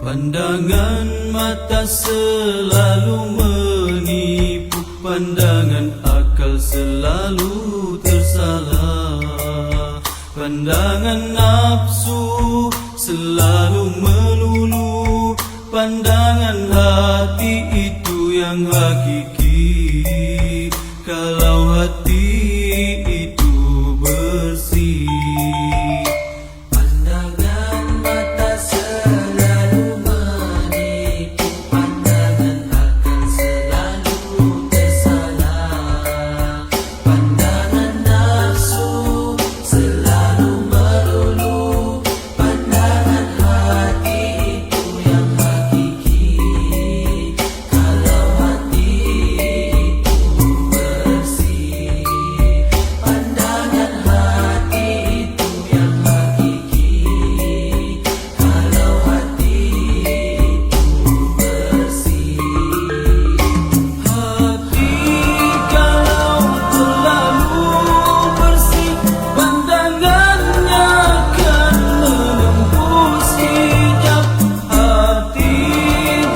Pandangan mata selalu menipu, pandangan akal selalu tersalah. Pandangan nafsu selalu melulu, pandangan hati itu yang hakiki. Kalau hati itu bersih, pandangan mata selalu menipu, pandangan akal selalu tersalah. Pandangan nafsu selalu melulu, pandangan hati itu yang hakiki. Kalau hati itu bersih, pandangan hati itu yang hakiki. Kalau hati itu bersih, hati kalau terlalu bersih, pandangannya akan menembus hijab. Hati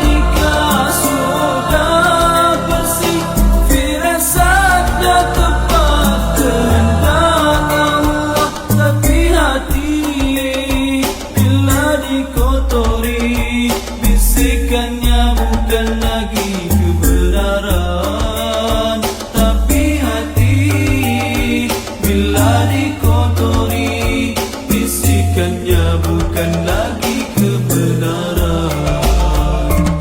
jika sudah bersih, firasatnya tepat kehendak Allah. Tapi hati bila dikotori, bisikannya bukan lagi kebenaran. Tapi hati bila dikotori, bisikannya bukan lagi kebenaran.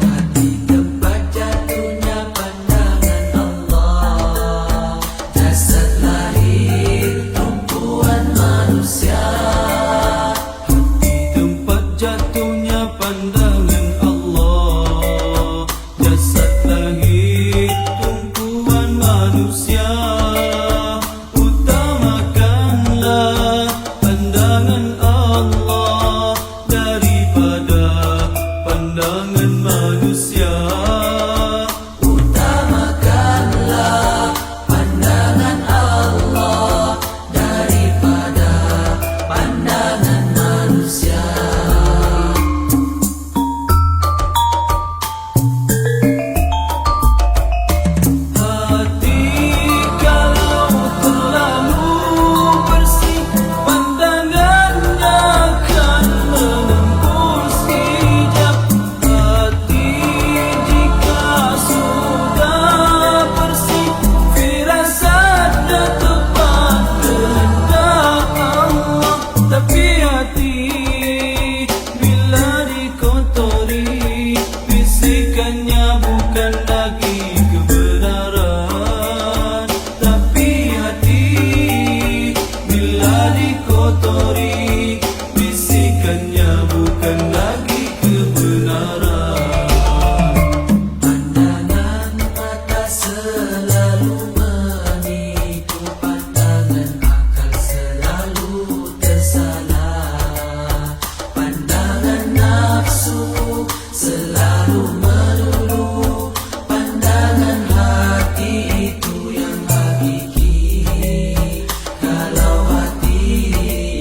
hati tempat jatuhnya pandangan Allah. Jasad lahir tumpuan manusia. Di tempat jatuhnya pandangan Allah, jasad lahir tumpuan manusia. Utamakanlah pandangan Allah daripada pandangan manusia. Utamakanlah pandangan Allah daripada pandangan manusia. Hati kalau terlalu bersih, pandangannya akan menembus hijab. Hati jika sudah bersih, firasatnya tepat kehendak Allah. Tapi hati bila dikotori, bisikannya bukan lagi kebenaran. Tapi hati bila dikotori, bisikannya bukan lagi kebenaran. Pandangan mata selalu menipu, pandangan akal selalu tersalah. Pandangan nafsu selalu melulu, pandangan hati itu yang hakiki. Kalau hati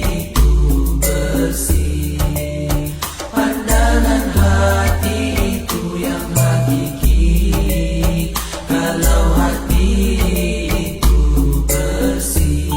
itu bersih, pandangan hati itu yang hakiki. Kalau hati itu bersih.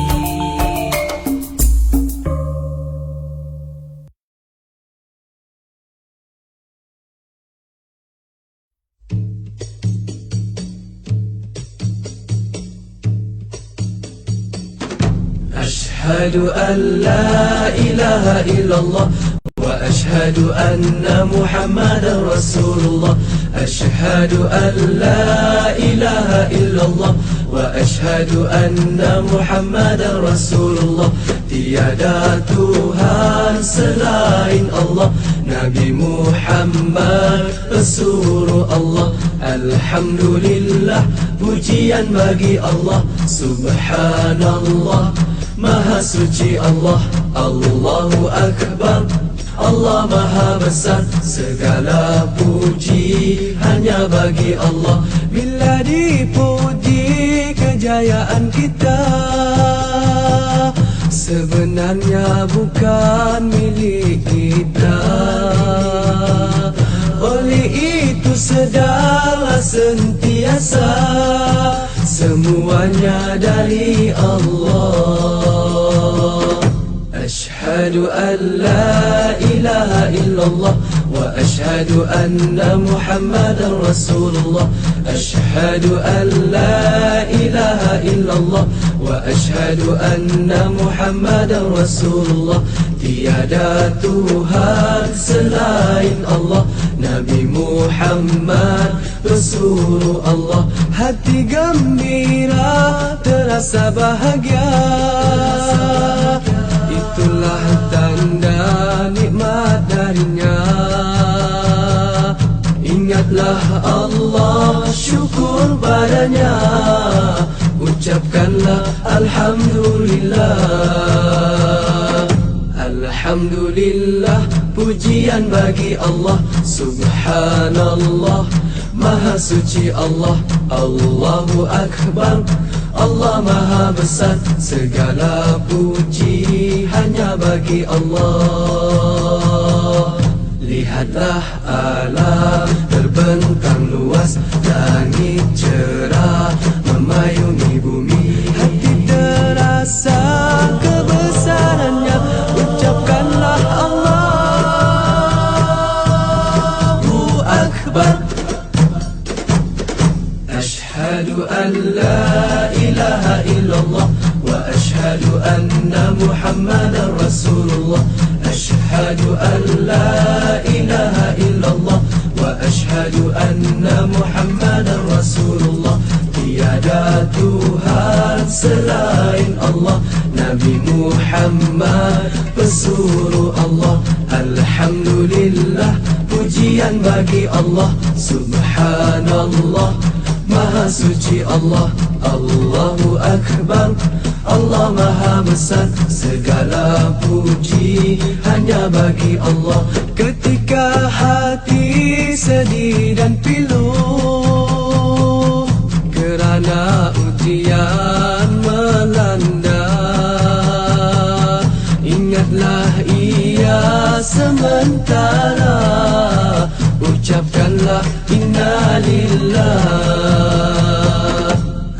أشهد أن لا إله إلا الله وأشهد أن محمدا رسول الله. أشهد أن لا إله إلا الله وأشهد أن محمدا رسول الله. Tiada Tuhan selain Allah, Nabi Muhammad Rasulullah. Alhamdulillah, pujian bagi Allah. Subhanallah, Maha suci Allah. Allahu Akbar, Allah Maha besar. Segala puji hanya bagi Allah. Bila dipuji kejayaan kita, sebenarnya bukan milik kita. sedarlah sentiasa, semuanya dari Allah. Ashhadu an la ilaha illallah wa ashhadu anna Muhammadan Rasulullah. Ashhadu an la ilaha illallah wa ashhadu anna Muhammadan Rasulullah. Tiada Tuhan selain Allah, Nabi Muhammad Rasulullah. Hati gembira, terasa bahagia, itulah tanda nikmat darinya. Ingatlah Allah, syukur padanya, ucapkanlah Alhamdulillah. Alhamdulillah, pujian bagi Allah. Subhanallah, Maha suci Allah. Allahu Akbar, Allah Maha besar. Segala puji hanya bagi Allah. Lihatlah alam terbentang luas, langit cerah memayungi bumi. Hati terasa kebesarannya, ucapkanlah Allahu Akbar. Ashhadu an la ilaha illallah wa ashhadu anna Muhammadan Rasulullah. Ashhadu an la ilaha illallah wa ashhadu anna Muhammadan Rasulullah. Tiada Tuhan selain Allah, Nabi Muhammad pesuruh Allah. Alhamdulillah, pujian bagi Allah. Subhanallah, Maha suci Allah. Allahu Akbar, Allah Maha besar. Segala puji hanya bagi Allah. Ketika hati sedih dan pilu kerana ujian melanda, ingatlah ia sementara, ucapkanlah inna lillah.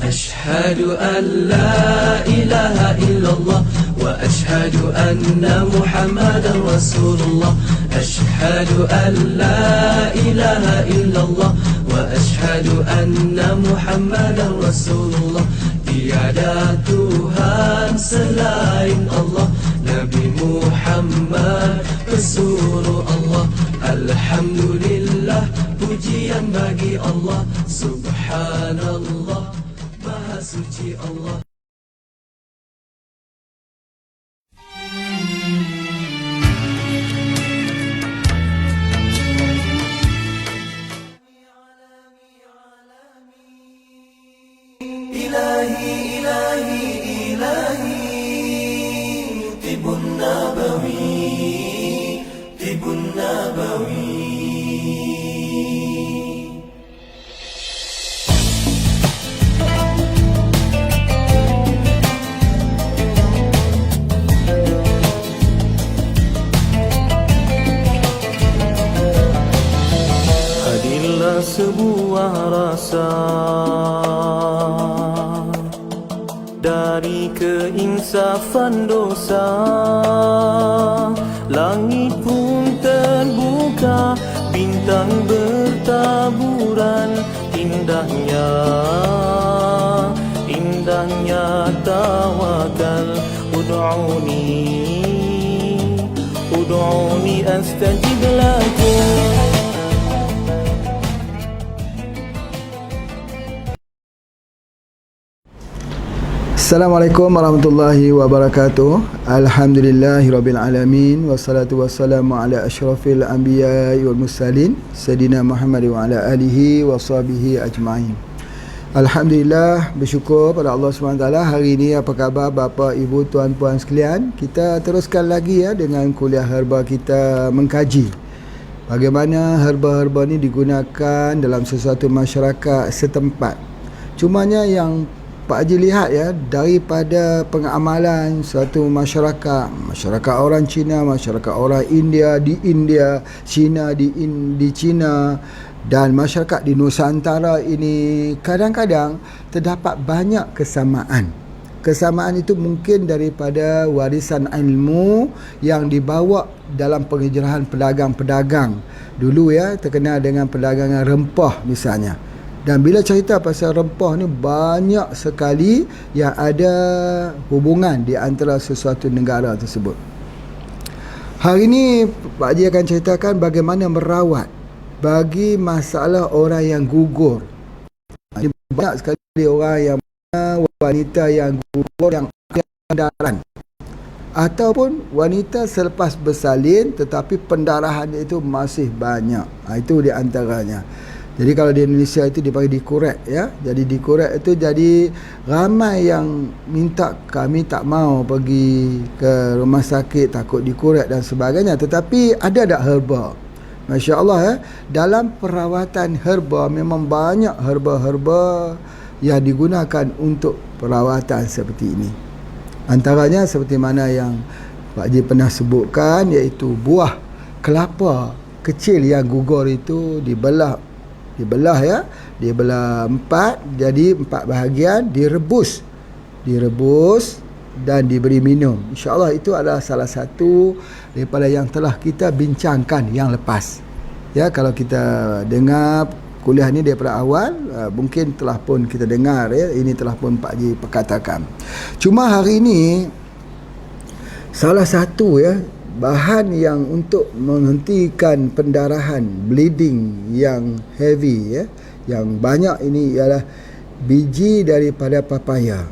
Ashhadu an la ilaha illallah wa ashhadu anna Muhammadan Rasulullah. Ashhadu an la ilaha illallah wa ashhadu anna Muhammadan Rasulullah. Tiada Tuhan selain Allah, Nabi Muhammad pesuruh Allah. Alhamdulillah, pujian bagi Allah. Subhanallah, Maha suci Allah. إلهي إلهي إلهي طب النبوي طب النبوي. Hadirlah sebuah rasa dari keinsafan dosa, langit pun terbuka, bintang bertaburan. Indahnya, indahnya tawakal. Ud'uni astajib lakum. Assalamualaikum warahmatullahi wabarakatuh. Alhamdulillahirabbil alamin, wassalatu wassalamu ala asyrafil anbiya'i wal mursalin sayyidina Muhammad wa ala alihi wa sahbihi ajma'in. Alhamdulillah, bersyukur pada Allah SWT. Hari ini apa khabar bapa, ibu, tuan, puan sekalian? Kita teruskan lagi dengan kuliah herba kita, mengkaji bagaimana herba-herba ni digunakan dalam sesuatu masyarakat setempat. Cumanya yang Pak Haji lihat daripada pengamalan suatu masyarakat orang Cina, masyarakat orang India di India, Cina di Cina, Dan masyarakat di Nusantara ini kadang-kadang terdapat banyak kesamaan. Kesamaan itu mungkin daripada warisan ilmu yang dibawa dalam penghijrahan pedagang-pedagang dulu ya, terkenal dengan perdagangan rempah misalnya. Dan bila cerita pasal rempah ni, banyak sekali yang ada hubungan di antara sesuatu negara tersebut. Hari ini Pak Haji akan ceritakan bagaimana merawat bagi masalah orang yang gugur. Banyak sekali orang yang wanita yang gugur, yang pendarahan, ataupun wanita selepas bersalin tetapi pendarahan itu masih banyak. Itu di antaranya. Jadi kalau di Indonesia itu dipanggil dikorek ya. Jadi dikorek itu jadi ramai yang minta, kami tak mau pergi ke rumah sakit takut dikorek dan sebagainya. Tetapi ada tak herba? Masya Allah ya. Dalam perawatan herba memang banyak herba-herba yang digunakan untuk perawatan seperti ini. Antaranya seperti mana yang Pak Haji pernah sebutkan, iaitu buah kelapa kecil yang gugur itu dibelah ya, dibelah 4, jadi 4 bahagian, direbus dan diberi minum. InsyaAllah itu adalah salah satu daripada yang telah kita bincangkan yang lepas ya. Kalau kita dengar kuliah ni daripada awal, mungkin telah pun kita dengar ya, ini telah pun Pak Haji perkatakan. Cuma hari ini salah satu ya bahan yang untuk menghentikan pendarahan, bleeding yang heavy ya, yang banyak ini ialah biji daripada papaya.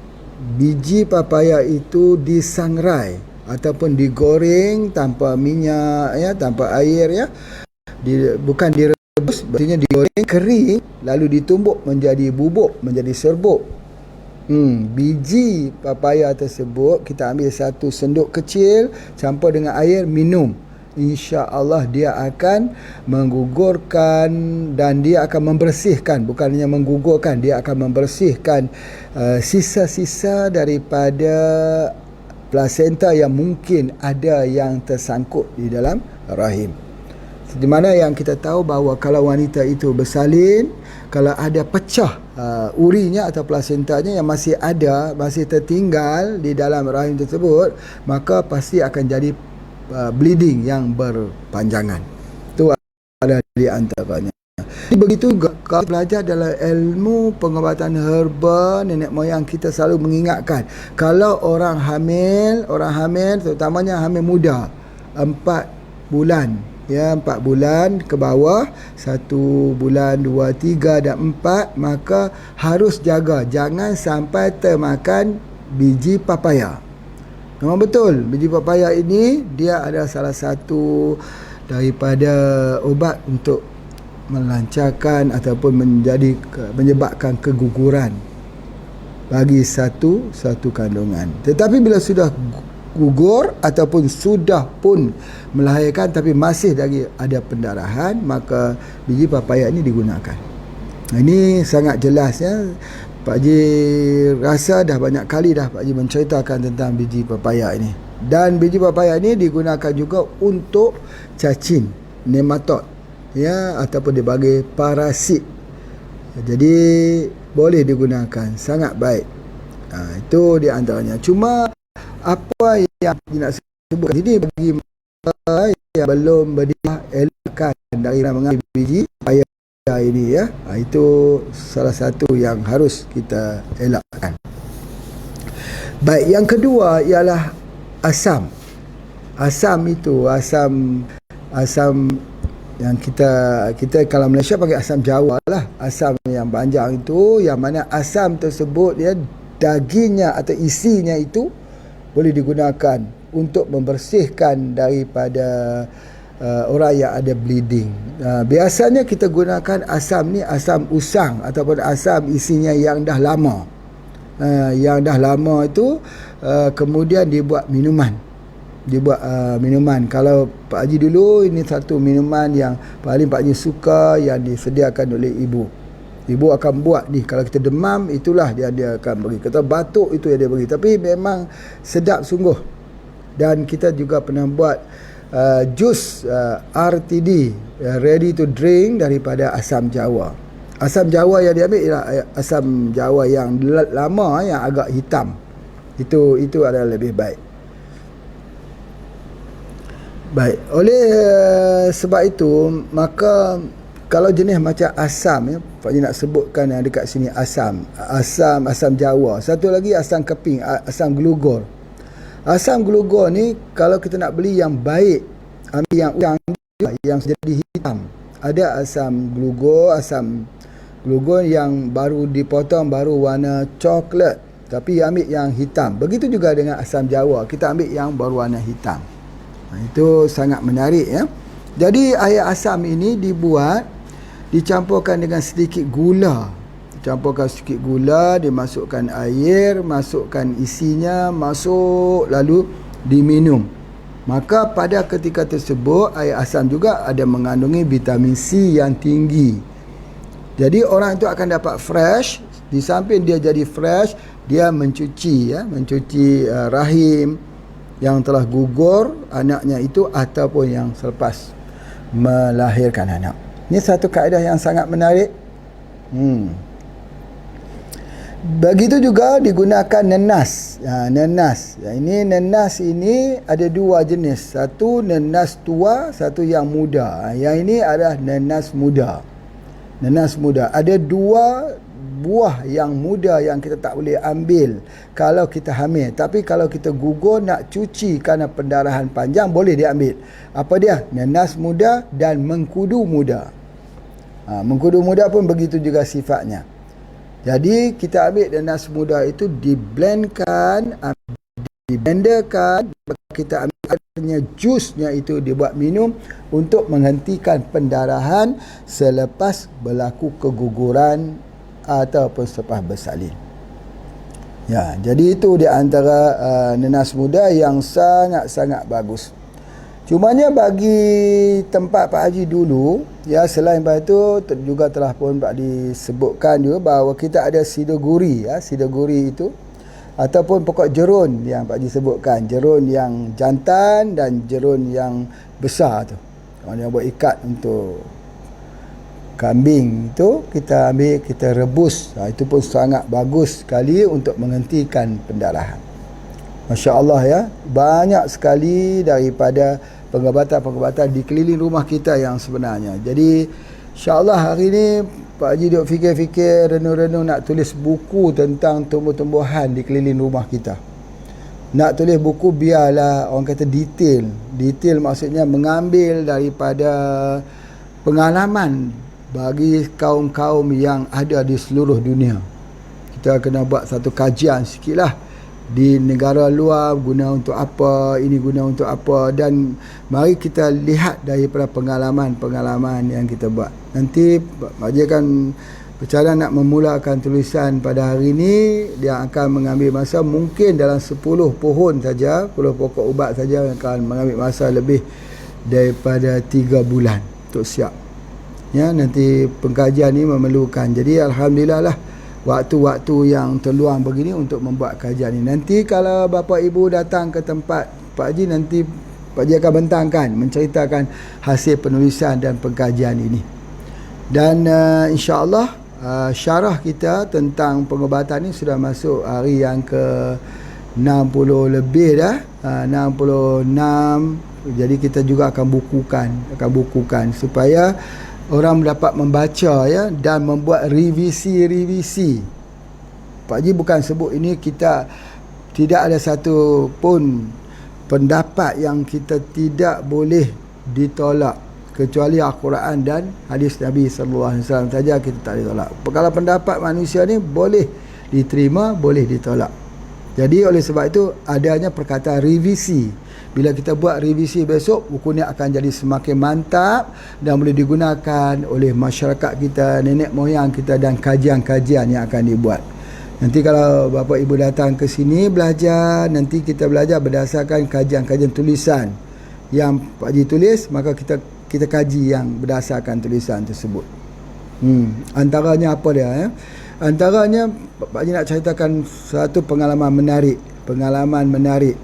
Biji papaya itu disangrai ataupun digoreng tanpa minyak ya, tanpa air ya. Bukan direbus, maksudnya digoreng kering lalu ditumbuk menjadi bubuk, menjadi serbuk. Biji papaya tersebut kita ambil 1 sendok kecil, campur dengan air, minum. InsyaAllah dia akan menggugurkan dan dia akan membersihkan, bukan hanya menggugurkan, dia akan membersihkan sisa-sisa daripada plasenta yang mungkin ada yang tersangkut di dalam rahim. Di mana yang kita tahu bahawa kalau wanita itu bersalin, kalau ada pecah urinya atau plasentanya yang masih ada, masih tertinggal di dalam rahim tersebut, maka pasti akan jadi bleeding yang berpanjangan. Itu ada di antaranya. Begitu kalau belajar dalam ilmu pengobatan herba, nenek moyang kita selalu mengingatkan, kalau orang hamil terutamanya hamil muda, 4 bulan ya, 4 bulan ke bawah, 1 bulan, 2, 3 dan 4, maka harus jaga jangan sampai termakan biji papaya. Memang betul, biji papaya ini dia adalah salah satu daripada obat untuk melancarkan ataupun menyebabkan keguguran bagi satu kandungan. Tetapi bila sudah gugur ataupun sudah pun melahirkan tapi masih lagi ada pendarahan, maka biji papaya ini digunakan. Ini sangat jelas ya. Pak Haji rasa dah banyak kali dah Pak Haji menceritakan tentang biji papaya ini. Dan biji papaya ini digunakan juga untuk cacing, nematod ya, ataupun sebagai parasit. Jadi boleh digunakan, sangat baik. Itu di antaranya. Cuma apa yang nak sebut ini bagi mereka yang belum berdiah, elakkan dari mengambil biji papaya ini ya. Itu salah satu yang harus kita elakkan. Baik, yang kedua ialah asam. Asam itu asam yang kita kalau Malaysia pakai asam Jawa lah. Asam yang panjang itu, yang mana asam tersebut ya, dagingnya atau isinya itu boleh digunakan untuk membersihkan daripada orang yang ada bleeding. Biasanya kita gunakan asam ni asam usang ataupun asam isinya yang dah lama. Yang dah lama itu kemudian dibuat minuman. Kalau Pak Haji dulu, ini satu minuman yang paling Pak Haji suka yang disediakan oleh ibu. Ibu akan buat ni, kalau kita demam itulah dia akan beri. Kata batuk itu yang dia beri. Tapi memang sedap sungguh. Dan kita juga pernah buat jus RTD, ready to drink, daripada asam jawa. Asam jawa yang diambil ialah asam jawa yang lama, yang agak hitam. Itu adalah lebih baik. Baik, oleh sebab itu, maka kalau jenis macam asam, Pak Haji nak sebutkan yang dekat sini, asam jawa. Satu lagi asam keping, asam glugor. Asam glugor ni kalau kita nak beli yang baik, ambil yang udang yang jadi hitam. Ada asam glugor yang baru dipotong, baru warna coklat, tapi ambil yang hitam. Begitu juga dengan asam jawa, kita ambil yang berwarna hitam. Itu sangat menarik ya. Jadi air asam ini dicampurkan dengan sedikit gula. Dimasukkan air, masukkan isinya, lalu diminum. Maka pada ketika tersebut, air asam juga ada mengandungi vitamin C yang tinggi. Jadi orang itu akan dapat fresh. Di samping dia jadi fresh, dia mencuci rahim yang telah gugur anaknya itu, ataupun yang selepas melahirkan anak. Ini satu kaedah yang sangat menarik. Begitu juga digunakan nenas. Nenas. Nenas ini ada dua jenis. Satu nenas tua, satu yang muda. Yang ini adalah nenas muda. Ada dua buah yang muda yang kita tak boleh ambil kalau kita hamil. Tapi kalau kita gugur nak cuci kerana pendarahan panjang, boleh diambil. Apa dia? Nenas muda dan mengkudu muda. Mengkudu muda pun begitu juga sifatnya. Jadi kita ambil nenas muda itu, diblenderkan, kita ambilnya jusnya itu dibuat minum untuk menghentikan pendarahan selepas berlaku keguguran ataupun selepas bersalin. Ya, jadi itu di antara nenas muda yang sangat-sangat bagus. Cumanya bagi tempat Pak Haji dulu, ya, selain daripada itu juga telah pun Pak disebutkan juga bahawa kita ada sidoguri, ya, sidoguri itu ataupun pokok jerun yang Pak Haji sebutkan, jerun yang jantan dan jerun yang besar tu. Yang buat ikat untuk kambing itu kita ambil, kita rebus. Itu pun sangat bagus sekali untuk menghentikan pendarahan. Masya Allah ya, banyak sekali daripada pengobatan-pengobatan di keliling rumah kita yang sebenarnya. Jadi insya-Allah hari ni Pak Haji duk fikir-fikir, renung-renung nak tulis buku tentang tumbuh-tumbuhan di keliling rumah kita. Nak tulis buku biarlah orang kata detail. Detail maksudnya mengambil daripada pengalaman bagi kaum-kaum yang ada di seluruh dunia. Kita kena buat satu kajian sikitlah. Di negara luar guna untuk apa, ini guna untuk apa, dan mari kita lihat daripada pengalaman-pengalaman yang kita buat. Nanti Pak Haji akan bercara nak memulakan tulisan pada hari ini. Dia akan mengambil masa mungkin dalam 10 pohon saja, 10 pokok ubat saja, yang akan mengambil masa lebih daripada 3 bulan untuk siap. Ya, nanti pengkajian ni memerlukan. Jadi alhamdulillah lah waktu-waktu yang terluang begini untuk membuat kajian ini. Nanti kalau bapa ibu datang ke tempat Pak Haji, nanti Pak Haji akan bentangkan, menceritakan hasil penulisan dan pengkajian ini. Dan insya-Allah syarah kita tentang pengobatan ini sudah masuk hari yang ke 60 lebih dah, 66. Jadi kita juga akan bukukan supaya orang dapat membaca ya, dan membuat revisi. Pak Haji bukan sebut ini, kita tidak ada satu pun pendapat yang kita tidak boleh ditolak kecuali Al-Quran dan hadis Nabi sallallahu alaihi wasallam saja kita tak ditolak. Kalau pendapat manusia ni boleh diterima, boleh ditolak. Jadi oleh sebab itu adanya perkataan revisi. Bila kita buat revisi besok, buku ni akan jadi semakin mantap dan boleh digunakan oleh masyarakat kita, nenek moyang kita, dan kajian-kajian yang akan dibuat. Nanti kalau bapa ibu datang ke sini belajar, nanti kita belajar berdasarkan kajian-kajian tulisan yang Pak Haji tulis, maka kita kaji yang berdasarkan tulisan tersebut. Antaranya apa dia ya? Antaranya Pak Haji nak ceritakan satu pengalaman menarik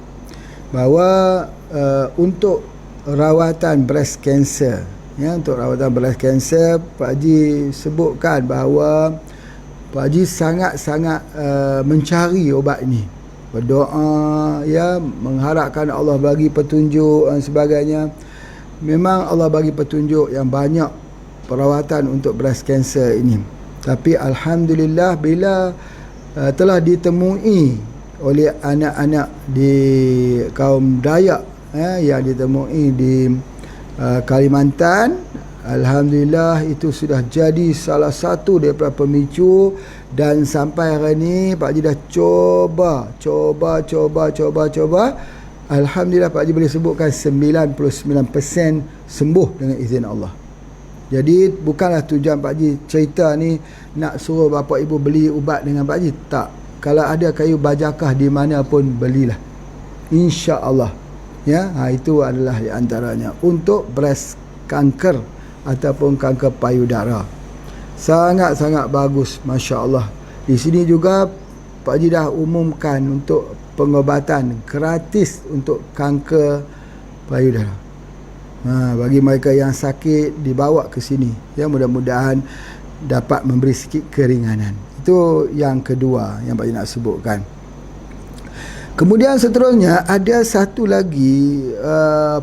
bahawa untuk rawatan breast cancer. Ya, untuk rawatan breast cancer, Pak Haji sebutkan bahawa Pak Haji sangat-sangat mencari ubat ini, berdoa, ya, mengharapkan Allah bagi petunjuk dan sebagainya. Memang Allah bagi petunjuk yang banyak perawatan untuk breast cancer ini. Tapi alhamdulillah bila telah ditemui oleh anak-anak di kaum Dayak, yang ditemui di Kalimantan, alhamdulillah itu sudah jadi salah satu daripada pemicu. Dan sampai hari ini Pak Haji dah coba. Alhamdulillah Pak Haji boleh sebutkan 99% sembuh dengan izin Allah. Jadi bukanlah tujuan Pak Haji cerita ni nak suruh bapa ibu beli ubat dengan Pak Haji, tak. Kalau ada kayu bajakah di mana pun belilah, insya-Allah. Ya, itu adalah di antaranya untuk breast kanker ataupun kanker payudara. Sangat-sangat bagus, masya-Allah. Di sini juga Pak Haji dah umumkan untuk pengobatan gratis untuk kanker payudara. Bagi mereka yang sakit dibawa ke sini, ya, mudah-mudahan dapat memberi sikit keringanan. Itu yang kedua yang Pak Haji nak sebutkan. Kemudian seterusnya ada satu lagi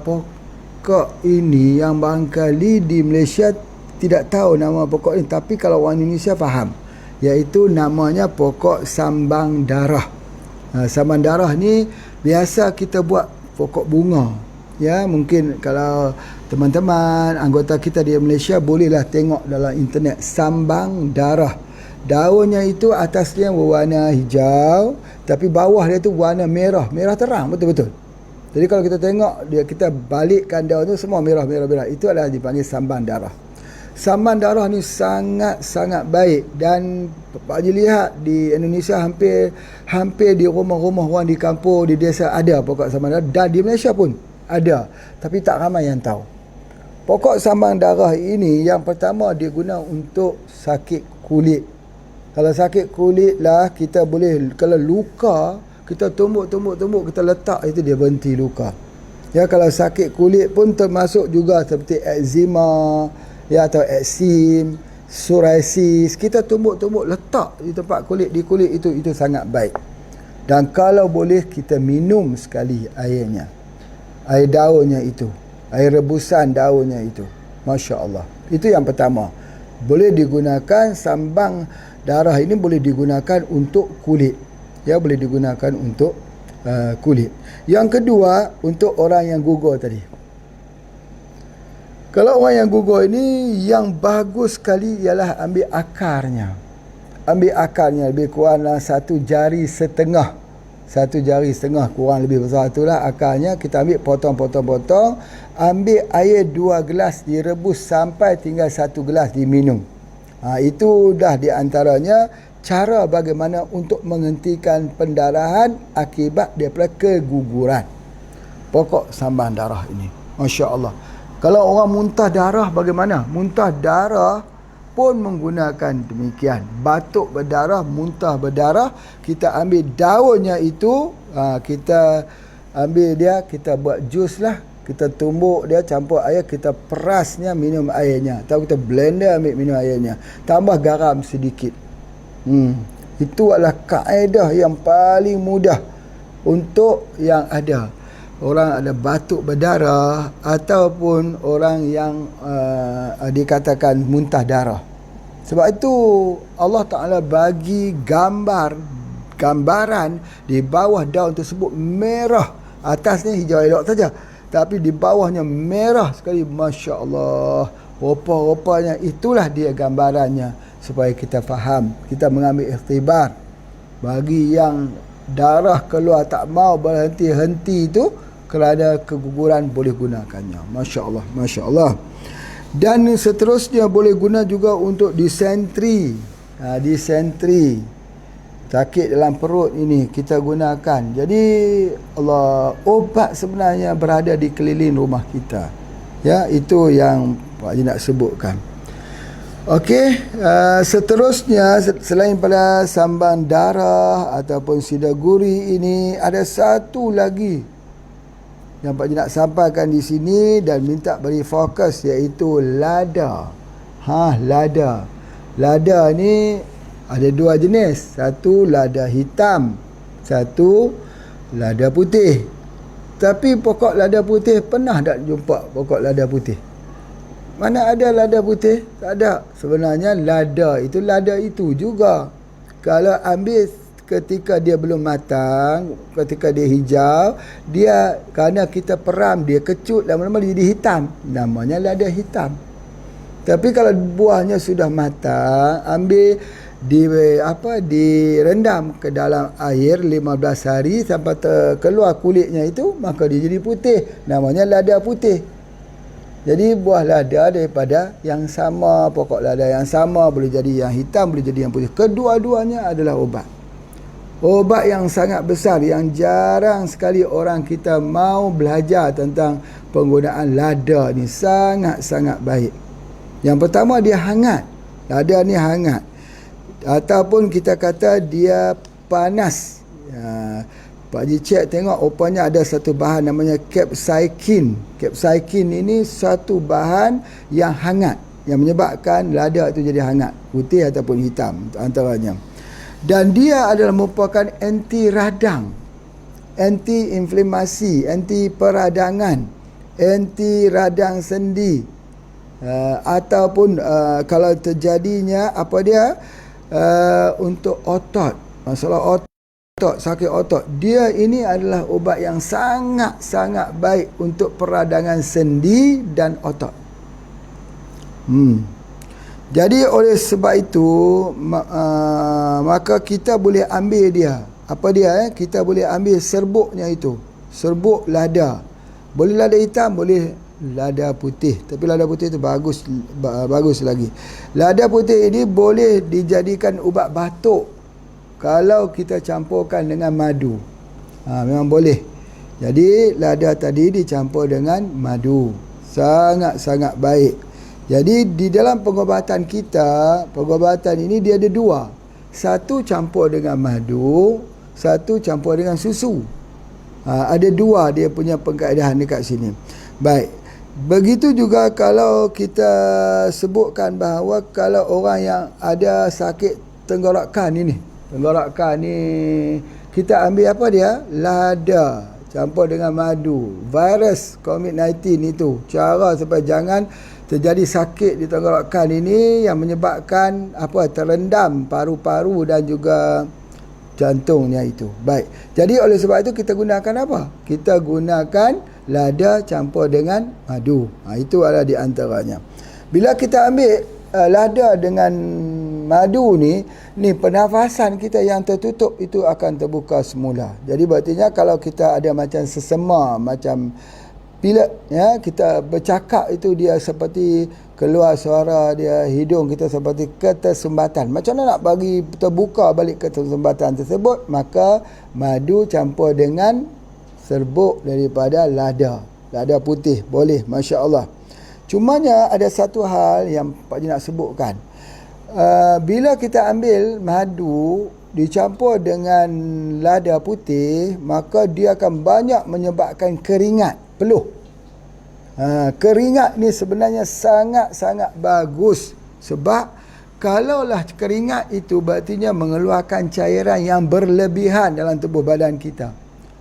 pokok ini yang barangkali di Malaysia tidak tahu nama pokok ini, tapi kalau orang Indonesia faham, iaitu namanya pokok sambang darah. Sambang darah ni biasa kita buat pokok bunga. Ya, mungkin kalau teman-teman anggota kita di Malaysia bolehlah tengok dalam internet sambang darah. Daunnya itu atasnya berwarna hijau, tapi bawah dia tu warna merah terang betul-betul. Jadi kalau kita tengok dia, kita balikkan daun tu semua merah. Itu adalah dipanggil sambang darah. Sambang darah ni sangat-sangat baik, dan Pak Haji lihat di Indonesia hampir di rumah-rumah orang di kampung, di desa ada pokok sambang darah, dan di Malaysia pun ada, tapi tak ramai yang tahu. Pokok sambang darah ini yang pertama dia guna untuk sakit kulit. Kalau sakit kulit lah, kita boleh, kalau luka kita tumbuk kita letak, itu dia berhenti luka. Ya, kalau sakit kulit pun termasuk juga seperti eczema, ya, atau eksim, psoriasis, kita tumbuk letak di tempat kulit, di kulit itu sangat baik. Dan kalau boleh kita minum sekali airnya, air daunnya itu, air rebusan daunnya itu, masya Allah. Itu yang pertama, boleh digunakan. Sambang darah ini boleh digunakan untuk kulit, ya, boleh digunakan untuk kulit. Yang kedua, untuk orang yang gugur tadi. Kalau orang yang gugur ini, yang bagus sekali ialah ambil akarnya. Ambil akarnya, lebih kurang satu jari setengah kurang lebih besar itulah akarnya. Kita ambil potong, ambil air 2 gelas direbus sampai tinggal 1 gelas diminum. Itu dah di antaranya cara bagaimana untuk menghentikan pendarahan akibat daripada keguguran. Pokok sambang darah ini, masya Allah. Kalau orang muntah darah bagaimana? Muntah darah pun menggunakan demikian. Batuk berdarah, muntah berdarah, kita ambil daunnya itu, kita ambil dia, kita buat jus lah, kita tumbuk dia, campur air, kita perasnya, minum airnya. Atau kita blender, ambil minum airnya, tambah garam sedikit. Itu adalah kaedah yang paling mudah untuk yang ada orang ada batuk berdarah ataupun orang yang dikatakan muntah darah. Sebab itu Allah Ta'ala bagi gambaran di bawah daun tersebut merah, atasnya hijau elok saja, tapi di bawahnya merah sekali, masya Allah. Rupa-rupanya itulah dia gambarannya, supaya kita faham, kita mengambil ikhtibar. Bagi yang darah keluar tak mau berhenti-henti itu kerana keguguran, boleh gunakannya. Masya Allah, masya Allah. Dan seterusnya boleh guna juga untuk disentri. Disentri, sakit dalam perut ini kita gunakan. Jadi Allah, obat sebenarnya berada di keliling rumah kita. Ya, itu yang Pak Haji nak sebutkan. Okey, seterusnya selain pada sambang darah ataupun sidaguri ini, ada satu lagi yang Pak Haji nak sampaikan di sini dan minta beri fokus, iaitu lada. Lada. Lada ni ada dua jenis. Satu lada hitam, satu lada putih. Tapi pokok lada putih, pernah tak jumpa pokok lada putih? Mana ada lada putih? Tak ada. Sebenarnya lada itu juga. Kalau ambil ketika dia belum matang, ketika dia hijau, dia kerana kita peram dia kecut, lama-lama dia jadi hitam. Namanya lada hitam. Tapi kalau buahnya sudah matang, ambil direndam ke dalam air 15 hari sampai keluar kulitnya itu, maka dia jadi putih. Namanya lada putih. Jadi buah lada daripada yang sama, pokok lada yang sama, boleh jadi yang hitam, boleh jadi yang putih. Kedua-duanya adalah obat. Obat yang sangat besar, yang jarang sekali orang kita mau belajar tentang penggunaan lada ni. Sangat-sangat baik. Yang pertama, dia hangat. Lada ni hangat. Ataupun kita kata dia panas. Pak Haji cek tengok, rupanya ada satu bahan namanya capsaicin. Capsaicin ini satu bahan yang hangat, yang menyebabkan lada itu jadi hangat, putih ataupun hitam antaranya. Dan dia adalah merupakan anti radang, anti inflamasi, anti peradangan, anti radang sendi, ataupun kalau terjadinya untuk otot, masalah otot, sakit otot, dia ini adalah ubat yang sangat-sangat baik untuk peradangan sendi dan otot. Jadi oleh sebab itu maka kita boleh ambil dia. Apa dia? Kita boleh ambil serbuknya itu. Serbuk lada. Boleh lada hitam, boleh lada putih. Tapi lada putih itu bagus lagi. Lada putih ini boleh dijadikan ubat batuk kalau kita campurkan dengan madu. Memang boleh. Jadi lada tadi dicampur dengan madu. Sangat-sangat baik. Jadi di dalam pengobatan kita, pengobatan ini dia ada dua. Satu campur dengan madu, satu campur dengan susu. Ada dua dia punya pengkaedahan dekat sini. Baik. Begitu juga kalau kita sebutkan bahawa kalau orang yang ada sakit tenggorokan ini, tenggorokan ni kita ambil apa dia? Lada campur dengan madu. Virus COVID-19 itu, cara supaya jangan terjadi sakit di tenggorokan ini yang menyebabkan terendam paru-paru dan juga jantungnya itu. Baik. Jadi oleh sebab itu kita gunakan apa? Kita gunakan lada campur dengan madu. Itu adalah di antaranya. Bila kita ambil lada dengan madu ni pernafasan kita yang tertutup itu akan terbuka semula. Jadi berartinya kalau kita ada macam sesema, macam pilek, kita bercakap itu dia seperti keluar suara dia, hidung kita seperti ketersumbatan. Macam mana nak bagi terbuka balik ketersumbatan tersebut? Maka madu campur dengan serbuk daripada lada putih, boleh, Masya Allah. Cumanya ada satu hal yang Pak Haji nak sebutkan. Bila kita ambil madu dicampur dengan lada putih, maka dia akan banyak menyebabkan keringat, peluh. Keringat ni sebenarnya sangat-sangat bagus. Sebab kalaulah keringat itu berartinya mengeluarkan cairan yang berlebihan dalam tubuh badan kita.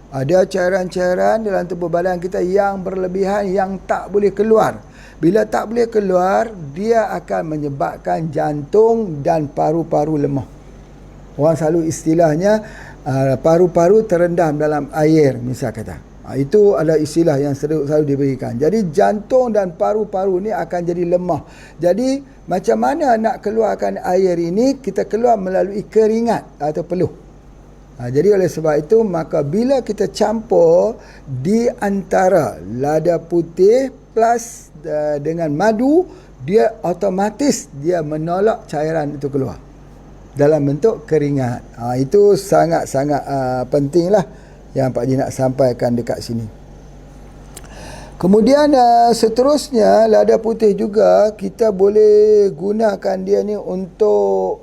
Ada cairan-cairan dalam tubuh badan kita yang berlebihan, yang tak boleh keluar. Bila tak boleh keluar, dia akan menyebabkan jantung dan paru-paru lemah. Orang selalu istilahnya paru-paru terendam dalam air, misal kata. Itu adalah istilah yang selalu diberikan. Jadi jantung dan paru-paru ni akan jadi lemah. Jadi macam mana nak keluarkan air ini? Kita keluar melalui keringat atau peluh. Jadi oleh sebab itu, maka bila kita campur di antara lada putih plus dengan madu, dia otomatis dia menolak cairan itu keluar dalam bentuk keringat. Itu sangat-sangat pentinglah yang Pak Haji nak sampaikan dekat sini. Kemudian seterusnya, lada putih juga kita boleh gunakan dia ni untuk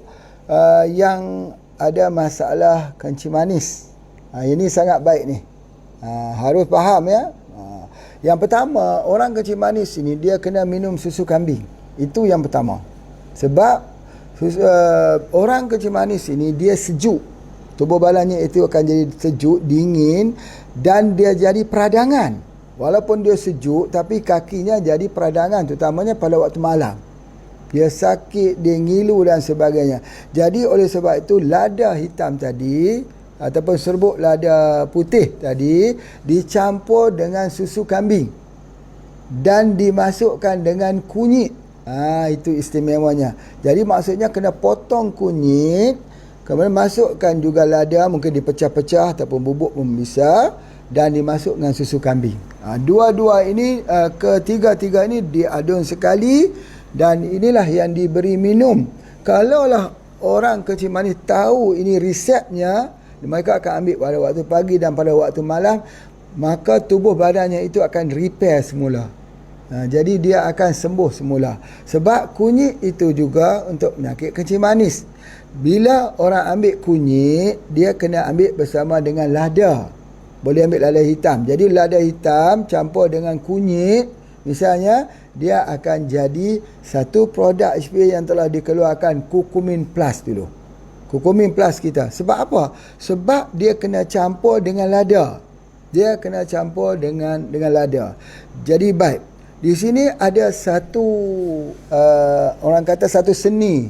yang ada masalah kencing manis. Ini sangat baik ni. Harus faham ya. Yang pertama, orang kencing manis ini dia kena minum susu kambing. Itu yang pertama. Sebab orang kencing manis ini dia sejuk. Tubuh badannya itu akan jadi sejuk, dingin, dan dia jadi peradangan. Walaupun dia sejuk, tapi kakinya jadi peradangan, terutamanya pada waktu malam. Dia sakit, dia ngilu dan sebagainya. Jadi oleh sebab itu lada hitam tadi ataupun serbuk lada putih tadi dicampur dengan susu kambing dan dimasukkan dengan kunyit. Itu istimewanya. Jadi maksudnya kena potong kunyit, kemudian masukkan juga lada, mungkin dipecah-pecah ataupun bubuk pun bisa, dan dimasuk dengan susu kambing. Dua-dua ini, ketiga-tiga ini diadun sekali, dan inilah yang diberi minum. Kalaulah orang kencing manis tahu ini resepnya, mereka akan ambil pada waktu pagi dan pada waktu malam, maka tubuh badannya itu akan repair semula. Jadi dia akan sembuh semula. Sebab kunyit itu juga untuk penyakit kencing manis. Bila orang ambil kunyit, dia kena ambil bersama dengan lada. Boleh ambil lada hitam. Jadi lada hitam campur dengan kunyit, misalnya, dia akan jadi satu produk HPA yang telah dikeluarkan, Curcumin Plus dulu. Curcumin Plus kita. Sebab apa? Sebab dia kena campur dengan lada. Dia kena campur dengan lada. Jadi baik. Di sini ada satu orang kata satu seni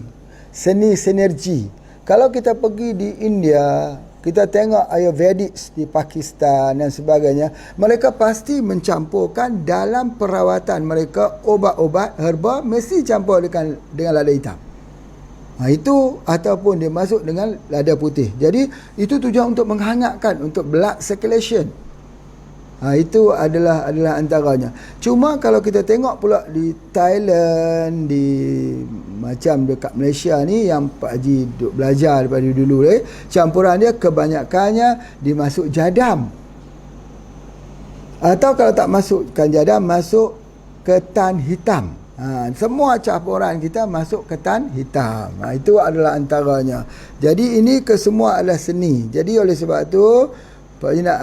sinergi. Kalau kita pergi di India, kita tengok Ayurvedics di Pakistan dan sebagainya, mereka pasti mencampurkan dalam perawatan mereka obat-obat herba mesti campur dengan lada hitam. Itu ataupun dia masuk dengan lada putih. Jadi itu tujuan untuk menghangatkan, untuk blood circulation. Itu adalah antaranya. Cuma kalau kita tengok pula di Thailand, di macam dekat Malaysia ni yang Pak Haji duk belajar daripada dulu, campuran dia kebanyakannya dimasuk jadam. Atau kalau tak masukkan jadam, masuk ketan hitam. Semua campuran kita masuk ketan hitam. Itu adalah antaranya. Jadi ini kesemua adalah seni. Jadi oleh sebab tu Pak Haji nak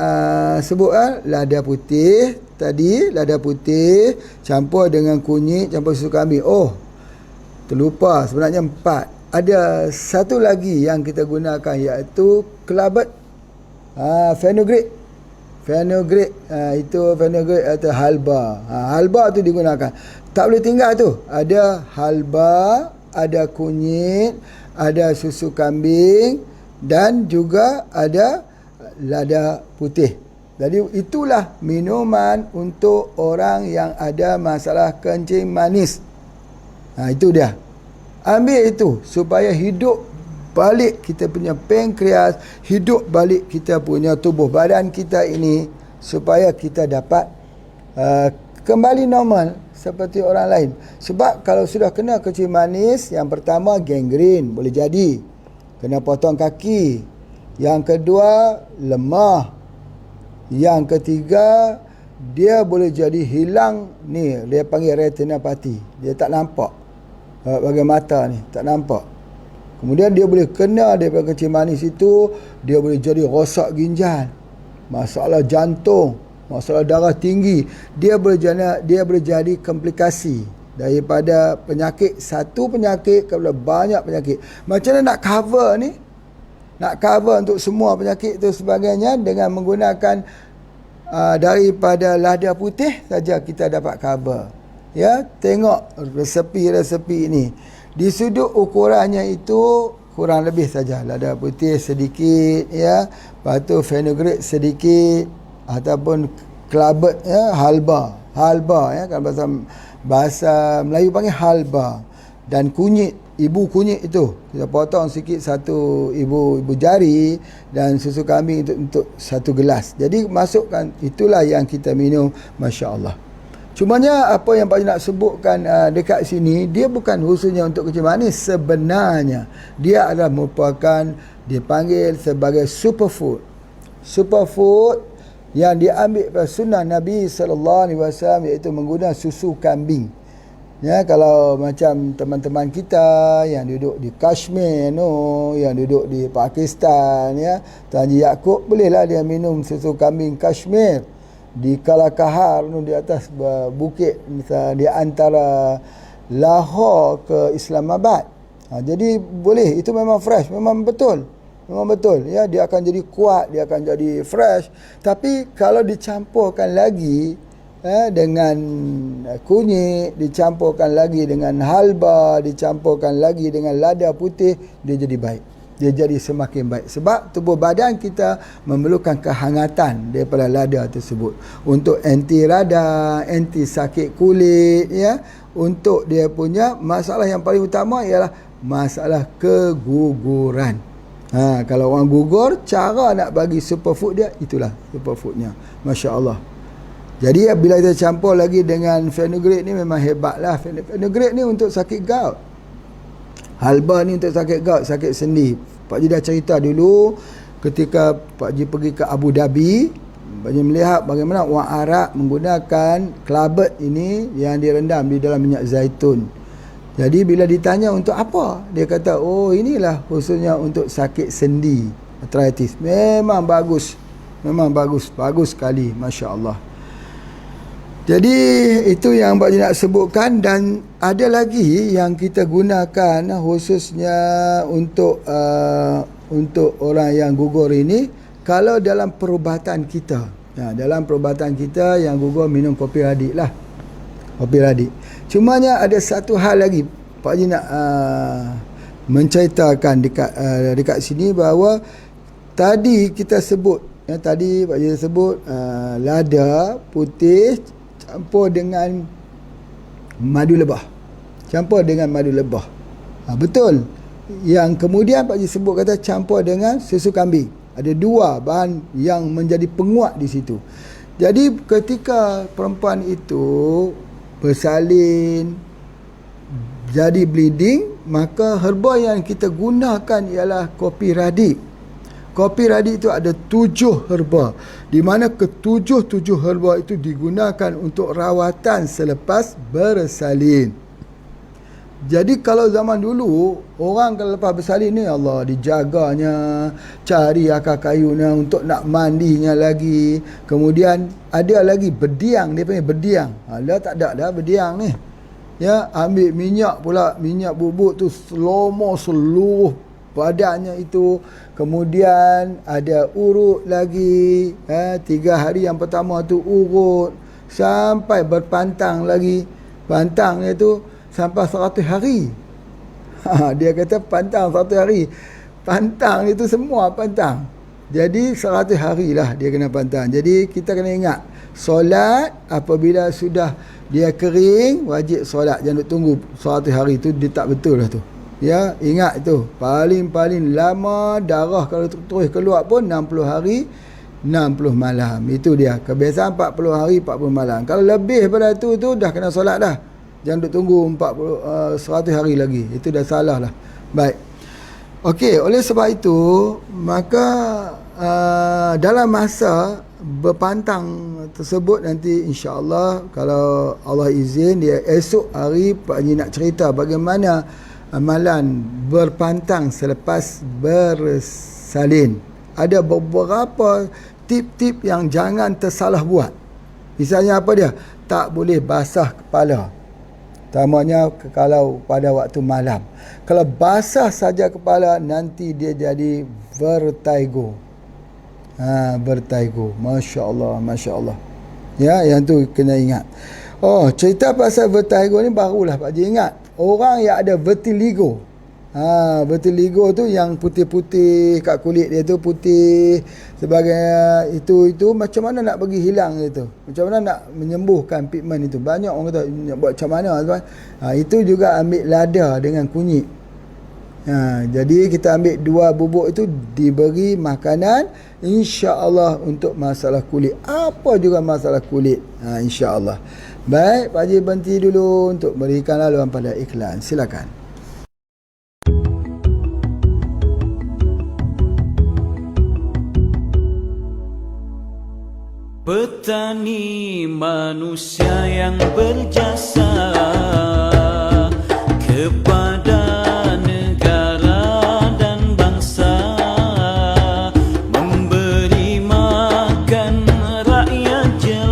sebut lada putih tadi, lada putih campur dengan kunyit, campur susu kambing. Terlupa, sebenarnya 4. Ada satu lagi yang kita gunakan, iaitu kelabet fenugreek. Itu fenugreek atau halba. Halba tu digunakan. Tak boleh tinggal tu. Ada halba, ada kunyit, ada susu kambing, dan juga ada lada putih. Jadi itulah minuman untuk orang yang ada masalah kencing manis. Itu dia. Ambil itu supaya hidup balik kita punya pankreas, hidup balik kita punya tubuh badan kita ini, supaya kita dapat kembali normal seperti orang lain. Sebab kalau sudah kena kencing manis, yang pertama gangren, boleh jadi kena potong kaki. Yang kedua, lemah. Yang ketiga, dia boleh jadi hilang ni, dia panggil retinopathy. Dia tak nampak. Bagai mata ni, tak nampak. Kemudian dia boleh kena daripada kencing manis itu, dia boleh jadi rosak ginjal, masalah jantung, masalah darah tinggi. Dia boleh jadi komplikasi daripada penyakit, satu penyakit kepada banyak penyakit. Macam mana nak cover ni? Nak cover untuk semua penyakit itu sebagainya dengan menggunakan daripada lada putih saja kita dapat cover. Ya, tengok resepi ini. Di sudut ukurannya itu kurang lebih saja. Lada putih sedikit, ya. Lepas tu fenugreek sedikit, ataupun kelabet, ya, halba, ya, kalau bahasa Melayu panggil halba. Dan kunyit, ibu kunyit itu kita potong sikit, satu ibu jari, dan susu kambing untuk satu gelas. Jadi masukkan, itulah yang kita minum, masya-Allah. Cumanya apa yang Pak Haji nak sebutkan dekat sini, dia bukan khususnya untuk kencing manis. Sebenarnya dia adalah merupakan, dipanggil sebagai superfood yang diambil dari sunnah Nabi SAW, iaitu menggunakan susu kambing. Ya, kalau macam teman-teman kita yang duduk di Kashmir, yang duduk di Pakistan, ya, Tuan Haji Yaakob, bolehlah dia minum susu kambing Kashmir. di Kalakahar tu, di atas bukit misalnya, di antara Lahore ke Islamabad. Jadi boleh, itu memang fresh, memang betul ya, dia akan jadi kuat, dia akan jadi fresh. Tapi kalau dicampurkan lagi dengan kunyit, dicampurkan lagi dengan halba, dicampurkan lagi dengan lada putih, dia jadi baik, dia jadi semakin baik. Sebab tubuh badan kita memerlukan kehangatan daripada lada tersebut untuk anti radang, anti sakit kulit ya. Untuk dia punya masalah yang paling utama ialah masalah keguguran. Kalau orang gugur, cara nak bagi superfood dia, itulah superfoodnya. Masya Allah. Jadi bila kita campur lagi dengan fenugreek ni, memang hebat lah. Fenugreek ni untuk sakit gout, halba ni untuk sakit gout, sakit sendi. Pak Ji dah cerita dulu ketika Pak Ji pergi ke Abu Dhabi. Pak Ji melihat bagaimana orang Arab menggunakan kelabet ini yang direndam di dalam minyak zaitun. Jadi bila ditanya untuk apa, dia kata, oh inilah khususnya untuk sakit sendi, arthritis. Memang bagus, bagus sekali, Masya Allah. Jadi itu yang Pak Ji nak sebutkan. Dan ada lagi yang kita gunakan khususnya untuk orang yang gugur ini. Kalau dalam perubatan kita, dalam perubatan kita yang gugur, minum kopi radik lah, kopi radik. Cumanya ada satu hal lagi Pak Ji nak menceritakan dekat sini, bahawa tadi kita sebut, tadi Pak Ji sebut lada putih campur dengan madu lebah, betul. Yang kemudian Pak Ji sebut kata campur dengan susu kambing. Ada dua bahan yang menjadi penguat di situ. Jadi ketika perempuan itu bersalin, jadi bleeding, maka herba yang kita gunakan ialah kopi radik. Kopi radik itu ada 7 herba, di mana ke-7 herba itu digunakan untuk rawatan selepas bersalin. Jadi kalau zaman dulu, orang kalau lepas bersalin ni, Allah, dijaganya, cari akar kayunya untuk nak mandinya lagi. Kemudian ada lagi berdiang, dia panggil berdiang. Dah tak ada dah berdiang ni. Ya, ambil minyak pula, minyak bubuk tu selama seluruh badannya itu. Kemudian ada urut lagi, 3 hari yang pertama tu urut, sampai berpantang lagi. Pantangnya tu sampai 100 hari. Dia kata pantang 100 hari. Pantang itu semua pantang. Jadi 100 hari lah dia kena pantang. Jadi kita kena ingat, solat apabila sudah dia kering, wajib solat. Jangan tunggu 100 hari tu, dia tak betul lah tu. Ya, ingat tu. Paling-paling lama darah kalau terus keluar pun 60 hari 60 malam. Itu dia. Kebiasaan 40 hari 40 malam. Kalau lebih pada tu dah kena solat dah. Jangan duk tunggu 100 hari lagi. Itu dah salah lah. Baik. Okey, oleh sebab itu, maka dalam masa berpantang tersebut nanti, insya-Allah, kalau Allah izin, dia esok hari Pak Haji nak cerita bagaimana amalan berpantang selepas bersalin. Ada beberapa tip-tip yang jangan tersalah buat. Misalnya apa dia? Tak boleh basah kepala. Utamanya kalau pada waktu malam. Kalau basah saja kepala, nanti dia jadi vertigo. Vertigo. Masya Allah, Masya Allah. Ya, yang tu kena ingat. Oh, cerita pasal vertigo ni barulah Pak Haji ingat. Orang yang ada vertigo. Vertigo tu yang putih-putih kat kulit dia tu, putih sebagai itu macam mana nak bagi hilang itu, macam mana nak menyembuhkan pigmen itu. Banyak orang kata buat macam mana tuan. Itu juga ambil lada dengan kunyit. Jadi kita ambil 2 bubuk itu, diberi makanan, insya-Allah untuk masalah kulit, apa juga masalah kulit, insya-Allah. Baik, Pak Haji berhenti dulu untuk berikan laluan pada iklan. Silakan. Petani manusia yang berjasa kepada negara dan bangsa, memberi makan rakyat jelata.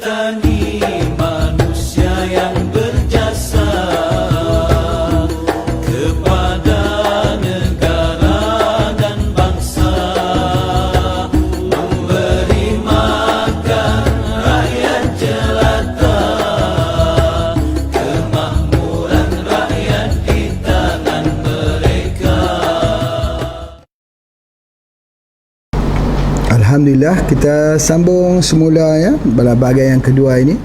petani manusia yang berjasa kepada negara dan bangsa, memberi makan rakyat jelata, kemakmuran rakyat di tangan mereka. Alhamdulillah, kita sambung semula ya pada bahagian yang kedua ini.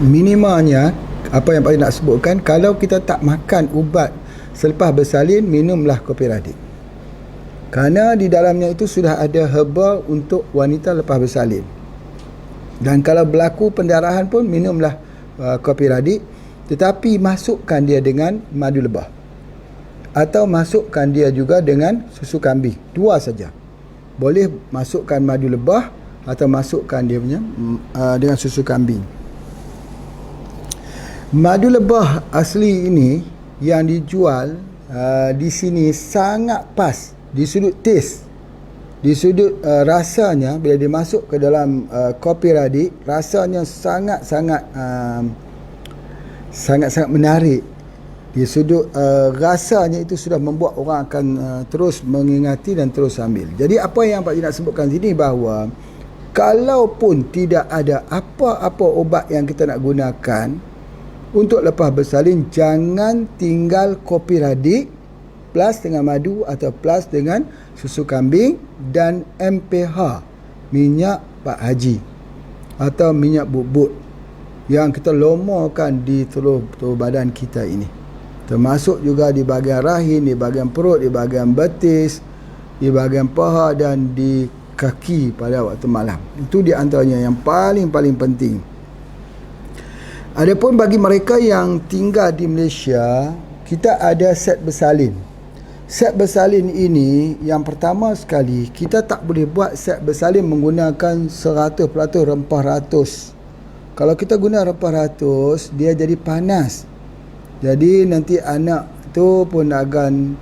Minimalnya apa yang paling nak sebutkan, kalau kita tak makan ubat selepas bersalin, minumlah kopi radik. Kerana di dalamnya itu sudah ada herba untuk wanita lepas bersalin. Dan kalau berlaku pendarahan pun minumlah kopi radik, tetapi masukkan dia dengan madu lebah atau masukkan dia juga dengan susu kambing. Dua saja. Boleh masukkan madu lebah atau masukkan dia punya dengan susu kambing. Madu lebah asli ini yang dijual di sini sangat pas di sudut taste, di sudut rasanya. Bila dimasuk ke dalam kopi radik, rasanya sangat-sangat menarik. Di sudut rasanya itu sudah membuat orang akan terus mengingati dan terus ambil. Jadi apa yang Pak Cik nak sebutkan sini, bahawa kalaupun tidak ada apa-apa ubat yang kita nak gunakan untuk lepas bersalin, jangan tinggal kopi radik plus dengan madu atau plus dengan susu kambing dan MPH, minyak Pak Haji atau minyak bubut yang kita lomokan di seluruh badan kita ini. Termasuk juga di bahagian rahim, di bahagian perut, di bahagian betis, di bahagian paha dan di kaki pada waktu malam. Itu di antaranya yang paling penting. Adapun bagi mereka yang tinggal di Malaysia, kita ada set bersalin. Set bersalin ini, yang pertama sekali, kita tak boleh buat set bersalin menggunakan 100% rempah ratus. Kalau kita guna rempah ratus, dia jadi panas. Jadi nanti anak tu pun akan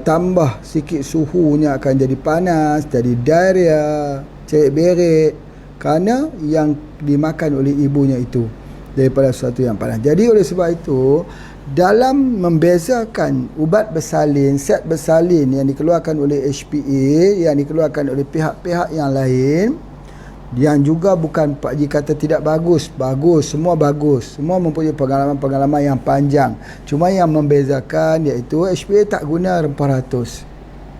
tambah sikit suhunya, akan jadi panas, jadi diarrhea, cerit berit, kerana yang dimakan oleh ibunya itu daripada sesuatu yang panas. Jadi oleh sebab itu, dalam membezakan ubat bersalin, set bersalin yang dikeluarkan oleh HPA, yang dikeluarkan oleh pihak-pihak yang lain, yang juga bukan Pak Ji kata tidak bagus, semua bagus, semua mempunyai pengalaman-pengalaman yang panjang. Cuma yang membezakan iaitu HPA tak guna rempah ratus,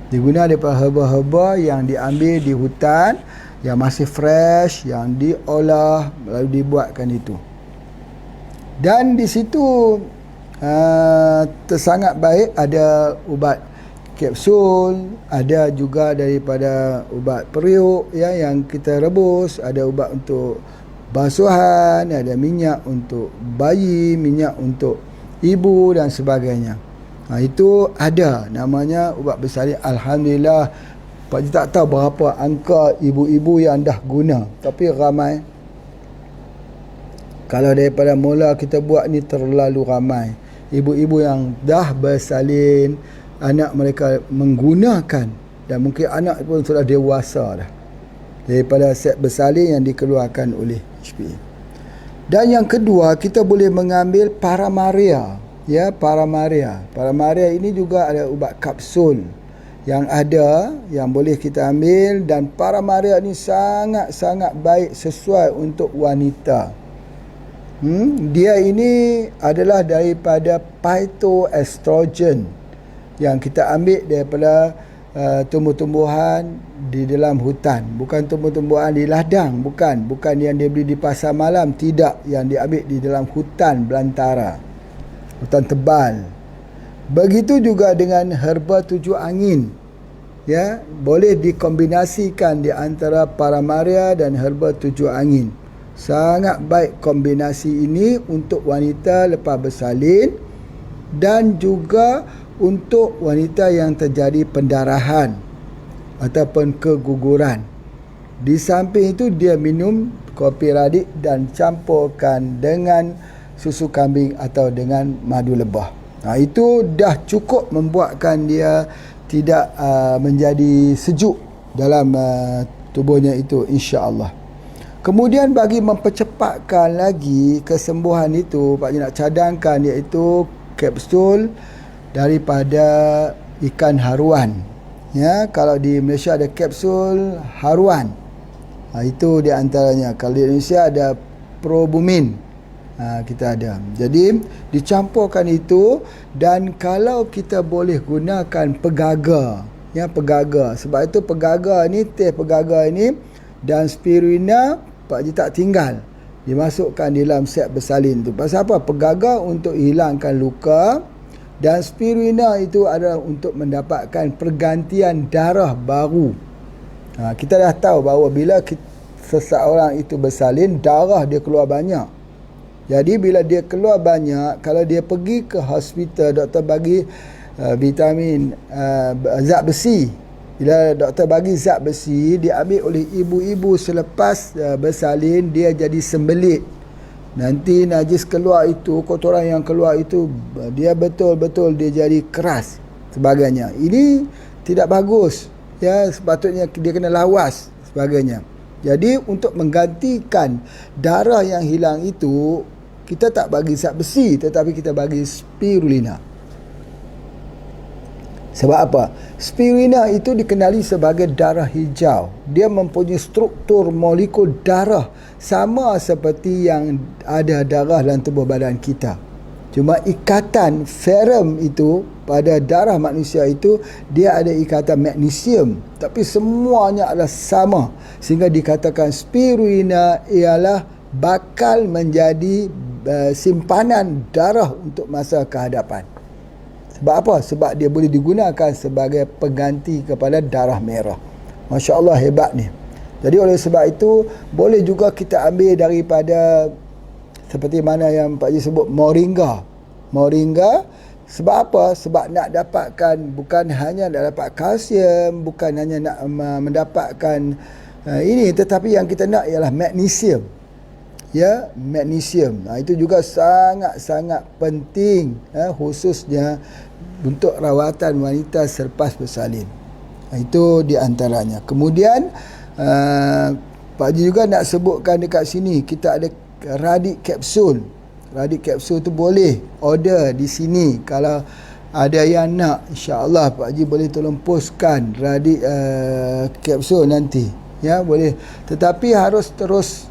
diguna daripada herba-herba yang diambil di hutan, yang masih fresh, yang diolah lalu dibuatkan itu. Dan di situ tersangat baik, ada ubat kapsul, ada juga daripada ubat periuk ya, yang kita rebus, ada ubat untuk basuhan, ada minyak untuk bayi, minyak untuk ibu dan sebagainya. Itu ada namanya ubat bersalin. Alhamdulillah, Pak Cik tak tahu berapa angka ibu-ibu yang dah guna, tapi ramai. Kalau daripada mula kita buat ni, terlalu ramai ibu-ibu yang dah bersalin, anak mereka menggunakan, dan mungkin anak pun sudah dewasa dah, daripada set bersalin yang dikeluarkan oleh HPA. Dan yang kedua, kita boleh mengambil Paramaria ya, Paramaria ini juga ada ubat kapsul yang ada, yang boleh kita ambil. Dan Paramaria ni sangat-sangat baik, sesuai untuk wanita. Dia ini adalah daripada phytoestrogen yang kita ambil daripada tumbuh-tumbuhan di dalam hutan, bukan tumbuh-tumbuhan di ladang, bukan yang dia beli di pasar malam, tidak, yang diambil di dalam hutan belantara, hutan tebal. Begitu juga dengan herba tujuh angin ya, boleh dikombinasikan di antara Paramaria dan herba tujuh angin. Sangat baik kombinasi ini untuk wanita lepas bersalin dan juga untuk wanita yang terjadi pendarahan ataupun keguguran. Di samping itu, dia minum kopi radik dan campurkan dengan susu kambing atau dengan madu lebah. Itu dah cukup membuatkan dia tidak menjadi sejuk dalam tubuhnya itu, insya-Allah. Kemudian bagi mempercepatkan lagi kesembuhan itu, Pak Haji nak cadangkan, iaitu kapsul daripada ikan haruan. Ya, kalau di Malaysia ada kapsul haruan. Itu di antaranya. Kalau di Indonesia ada Probumin. Kita ada. Jadi dicampurkan itu, dan kalau kita boleh gunakan pegaga, ya, pegaga. Sebab itu pegaga ni, teh pegaga ini dan spirulina Pak Haji tak tinggal, dimasukkan dalam set bersalin tu. Pasal apa? Pegaga untuk hilangkan luka, dan spirulina itu adalah untuk mendapatkan pergantian darah baru. Kita dah tahu bahawa bila seseorang itu bersalin, darah dia keluar banyak. Jadi bila dia keluar banyak, kalau dia pergi ke hospital, doktor bagi vitamin, zat besi. Bila doktor bagi zat besi, dia ambil oleh ibu-ibu selepas bersalin, dia jadi sembelit. Nanti najis keluar itu, kotoran yang keluar itu, dia betul-betul dia jadi keras sebagainya. Ini tidak bagus. Ya, sepatutnya dia kena lawas sebagainya. Jadi untuk menggantikan darah yang hilang itu, kita tak bagi zat besi, tetapi kita bagi spirulina. Sebab apa? Spirulina itu dikenali sebagai darah hijau. Dia mempunyai struktur molekul darah sama seperti yang ada darah dalam tubuh badan kita. Cuma ikatan ferrum itu pada darah manusia itu, dia ada ikatan magnesium. Tapi semuanya adalah sama. Sehingga dikatakan spirulina ialah bakal menjadi simpanan darah untuk masa kehadapan. Sebab apa? Sebab dia boleh digunakan sebagai pengganti kepada darah merah. Masya Allah, hebat ni. Jadi oleh sebab itu, boleh juga kita ambil daripada seperti mana yang Pak Haji sebut, moringa. Moringa, sebab apa? Sebab nak dapatkan, bukan hanya nak dapat kalsium, bukan hanya nak mendapatkan ini, tetapi yang kita nak ialah magnesium. Ya, magnesium. Itu juga sangat-sangat penting, khususnya untuk rawatan wanita selepas bersalin. Itu di antaranya. Kemudian Pak Haji juga nak sebutkan dekat sini, kita ada radik kapsul. Radik kapsul tu boleh order di sini. Kalau ada yang nak, insya-Allah Pak Haji boleh tolong postkan radik kapsul nanti. Ya, boleh. Tetapi harus terus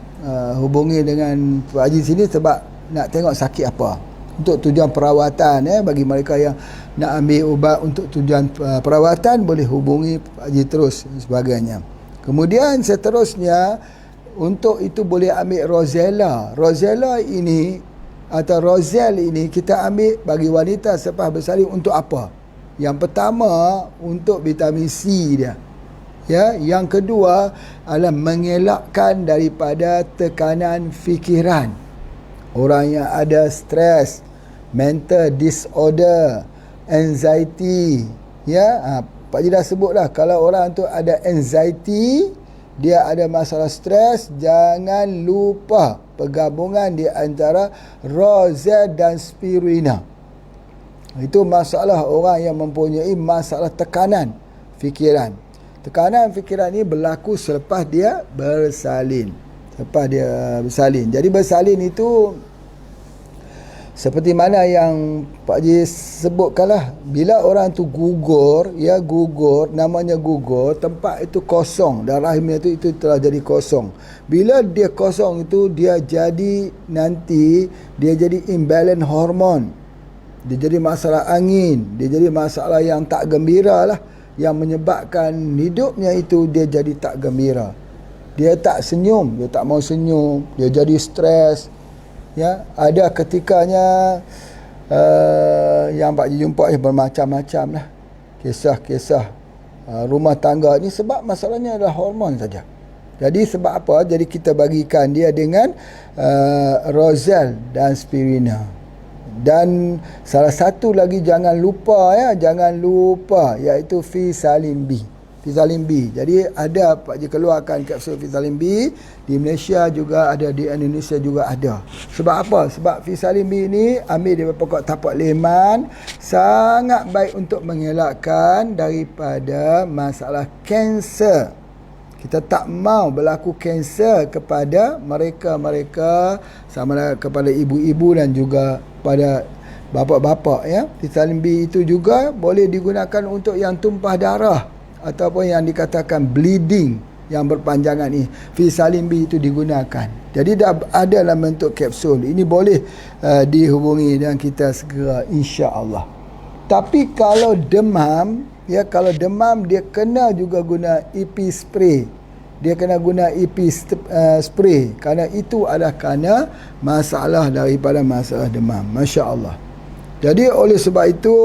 hubungi dengan Pak Haji sini sebab nak tengok sakit apa, untuk tujuan perawatan. Bagi mereka yang nak ambil ubat untuk tujuan perawatan, boleh hubungi Pak Haji terus sebagainya. Kemudian seterusnya, untuk itu boleh ambil Rosella. Rosella ini atau Roselle ini kita ambil bagi wanita selepas bersalin untuk apa? Yang pertama, untuk vitamin C dia. Ya, yang kedua adalah mengelakkan daripada tekanan fikiran. Orang yang ada stres, mental disorder, anxiety, ya, Pak Haji dah sebut dah, kalau orang tu ada anxiety, dia ada masalah stres, jangan lupa pergabungan di antara Roselle dan spirulina. Itu masalah orang yang mempunyai masalah tekanan fikiran. Tekanan fikiran ini berlaku selepas dia bersalin. Selepas dia bersalin. Jadi bersalin itu seperti mana yang Pak Haji sebutkanlah, bila orang tu gugur, ya, gugur, namanya gugur, tempat itu kosong, dan rahimnya itu telah jadi kosong. Bila dia kosong itu, dia jadi nanti, dia jadi imbalance hormon. Dia jadi masalah angin, dia jadi masalah yang tak gembira lah, yang menyebabkan hidupnya itu dia jadi tak gembira. Dia tak senyum, dia tak mau senyum, dia jadi stres. Ya, ada ketikanya yang Pak Haji jumpa bermacam-macam lah kisah-kisah rumah tangga ni, sebab masalahnya adalah hormon saja. Jadi sebab apa? Jadi kita bagikan dia dengan Roselle dan spirulina. Dan salah satu lagi jangan lupa, iaitu Fisalin B. Fisalin B. Jadi ada Pak Haji keluarkan kapsul Fisalin B di Malaysia juga ada, di Indonesia juga ada. Sebab apa? Sebab Fisalin B ni ambil daripada pokok tapak leman, sangat baik untuk mengelakkan daripada masalah kanser. Kita tak mau berlaku kanser kepada mereka-mereka, sama ada kepada ibu-ibu dan juga pada bapa-bapa ya. Vitamin B itu juga boleh digunakan untuk yang tumpah darah ataupun yang dikatakan bleeding yang berpanjangan ni. Vitamin B itu digunakan. Jadi dah ada dalam bentuk kapsul. Ini boleh dihubungi dengan kita segera insya-Allah. Tapi kalau demam, ya kalau demam dia kena juga guna EP spray. Dia kena guna EP spray kerana itu adalah kerana masalah daripada masalah demam. Masya-Allah. Jadi oleh sebab itu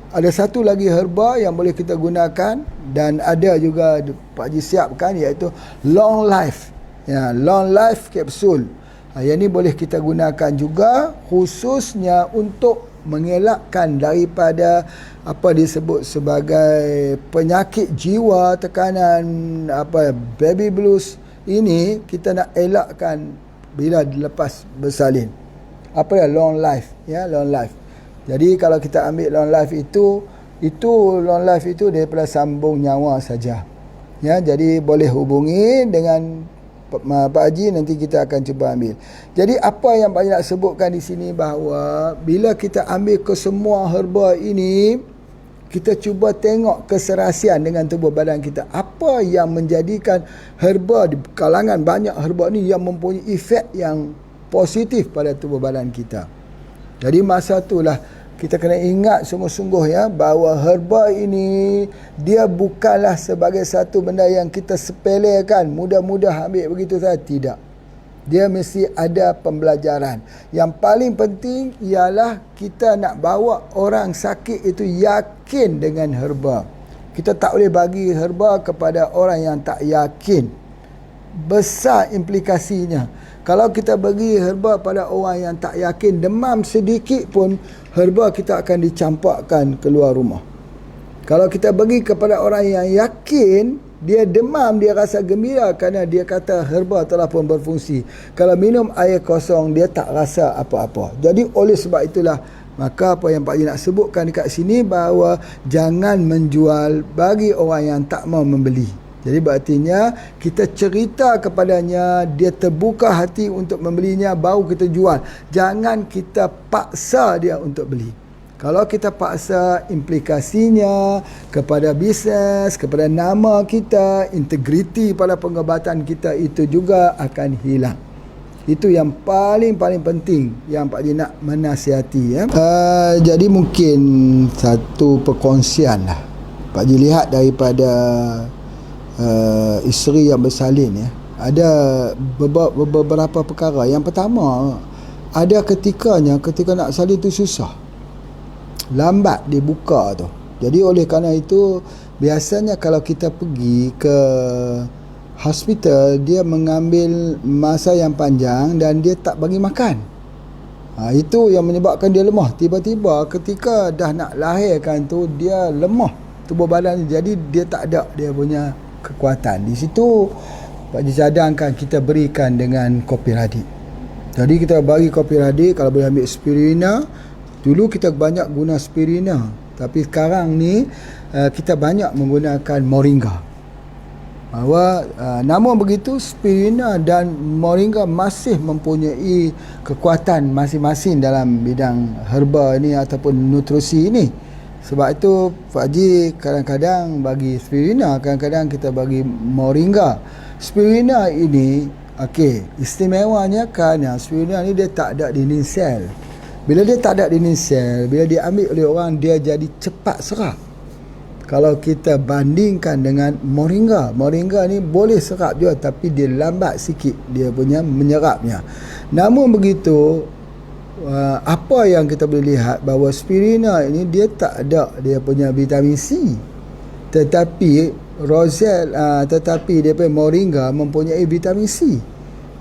ada satu lagi herba yang boleh kita gunakan dan ada juga Pak Haji siapkan, iaitu long life. Ya, long life capsule. Yang ni boleh kita gunakan juga khususnya untuk mengelakkan daripada apa disebut sebagai penyakit jiwa, tekanan baby blues. Ini kita nak elakkan bila lepas bersalin. Apa ya long life, ya long life. Jadi kalau kita ambil long life itu long life itu daripada sambung nyawa saja. Ya, jadi boleh hubungi dengan Pak Haji, nanti kita akan cuba ambil. Jadi apa yang Pak Haji nak sebutkan di sini bahawa bila kita ambil kesemua herba ini, kita cuba tengok keserasian dengan tubuh badan kita. Apa yang menjadikan herba di kalangan banyak herba ni yang mempunyai efek yang positif pada tubuh badan kita. Jadi masa itulah kita kena ingat sungguh-sungguh ya bahawa herba ini dia bukanlah sebagai satu benda yang kita sepelekan, mudah-mudah ambil begitu saja, tidak. Dia mesti ada pembelajaran. Yang paling penting ialah kita nak bawa orang sakit itu yakin dengan herba. Kita tak boleh bagi herba kepada orang yang tak yakin. Besar implikasinya. Kalau kita bagi herba pada orang yang tak yakin, demam sedikit pun herba kita akan dicampakkan keluar rumah. Kalau kita bagi kepada orang yang yakin, dia demam, dia rasa gembira kerana dia kata herba telah pun berfungsi. Kalau minum air kosong, dia tak rasa apa-apa. Jadi oleh sebab itulah, maka apa yang Pak Haji nak sebutkan dekat sini bahawa jangan menjual bagi orang yang tak mau membeli. Jadi berartinya kita cerita kepadanya, dia terbuka hati untuk membelinya, baru kita jual. Jangan kita paksa dia untuk beli. Kalau kita paksa, implikasinya kepada bisnes, kepada nama kita, integriti pada pengobatan kita itu juga akan hilang. Itu yang paling penting yang Pak Haji nak menasihati ya. Jadi mungkin satu perkongsian lah Pak Haji lihat daripada isteri yang bersalin ya. Ada beberapa perkara. Yang pertama, ada ketika nak salin tu susah, lambat dibuka tu. Jadi oleh kerana itu, biasanya kalau kita pergi ke hospital, dia mengambil masa yang panjang dan dia tak bagi makan. Itu yang menyebabkan dia lemah. Tiba-tiba ketika dah nak lahirkan tu, dia lemah tubuh badan. Jadi dia tak ada dia punya kekuatan. Di situ Pak Haji cadangkan kita berikan dengan kopi radik. Jadi kita bagi kopi radik, kalau boleh ambil spirulina. Dulu kita banyak guna spirulina, tapi sekarang ni kita banyak menggunakan moringa. Bahawa namun begitu, spirulina dan moringa masih mempunyai kekuatan masing-masing dalam bidang herba ni ataupun nutrisi ini. Sebab itu Pak Haji kadang-kadang bagi spirulina, kadang-kadang kita bagi moringa. Spirulina ini istimewanya kerana spirulina ni dia tak ada dinding sel. Bila dia tak ada dinding sel, bila dia ambil oleh orang, dia jadi cepat serap. Kalau kita bandingkan dengan moringa ni boleh serap juga, tapi dia lambat sikit dia punya menyerapnya. Namun begitu, apa yang kita boleh lihat bahawa spirulina ini dia tak ada dia punya vitamin C, tetapi dia punya moringa mempunyai vitamin C.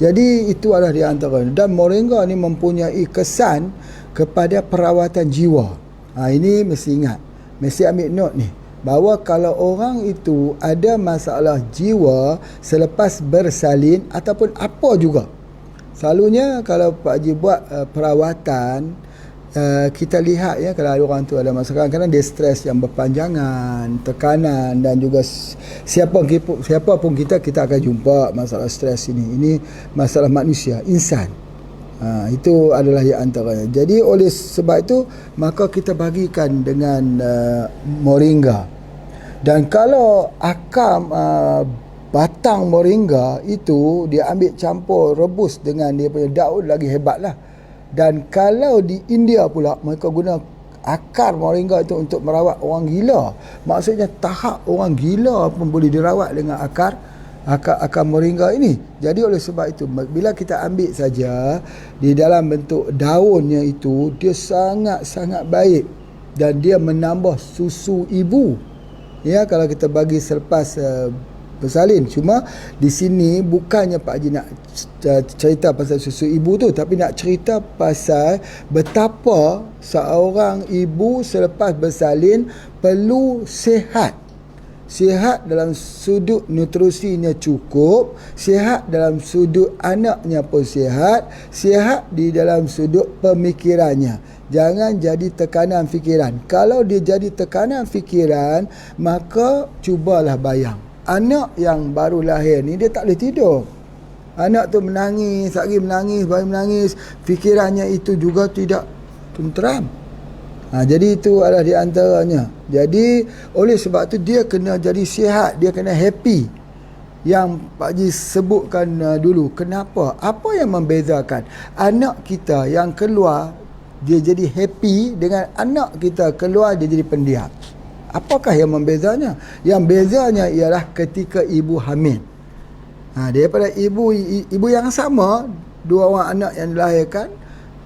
Jadi itu adalah di antara. Dan moringa ni mempunyai kesan kepada perawatan jiwa. Ini mesti ingat, mesti ambil note ni, bahawa kalau orang itu ada masalah jiwa selepas bersalin ataupun apa juga, selalunya kalau Pak Haji buat perawatan kita lihat ya, kalau ada orang tu ada masalah, kadang dia stres yang berpanjangan, tekanan, dan juga siapa pun kita akan jumpa masalah stres ini. Ini masalah manusia, insan. Itu adalah yang antaranya. Jadi oleh sebab itu maka kita bagikan dengan moringa. Dan kalau akar batang moringa itu dia ambil campur rebus dengan dia punya daun, lagi hebatlah. Dan kalau di India pula mereka guna akar moringa itu untuk merawat orang gila. Maksudnya tahap orang gila pun boleh dirawat dengan akar moringa ini. Jadi oleh sebab itu bila kita ambil saja di dalam bentuk daunnya itu, dia sangat-sangat baik dan dia menambah susu ibu. Ya, kalau kita bagi selepas bersalin. Cuma di sini bukannya Pak Haji nak cerita pasal susu ibu tu, tapi nak cerita pasal betapa seorang ibu selepas bersalin perlu sihat. Sihat dalam sudut nutrisinya cukup, sihat dalam sudut anaknya pun sihat, sihat di dalam sudut pemikirannya. Jangan jadi tekanan fikiran. Kalau dia jadi tekanan fikiran, maka cubalah bayang. Anak yang baru lahir ni dia tak boleh tidur. Anak tu menangis, lagi menangis, baru menangis, fikirannya itu juga tidak tenteram. Jadi itu adalah di antaranya. Jadi oleh sebab tu dia kena jadi sihat, dia kena happy. Yang Pak Haji sebutkan dulu, kenapa? Apa yang membezakan anak kita yang keluar dia jadi happy dengan anak kita keluar dia jadi pendiam? Apakah yang membezanya? Yang bezanya ialah ketika ibu hamil. Daripada ibu yang sama, dua orang anak yang dilahirkan,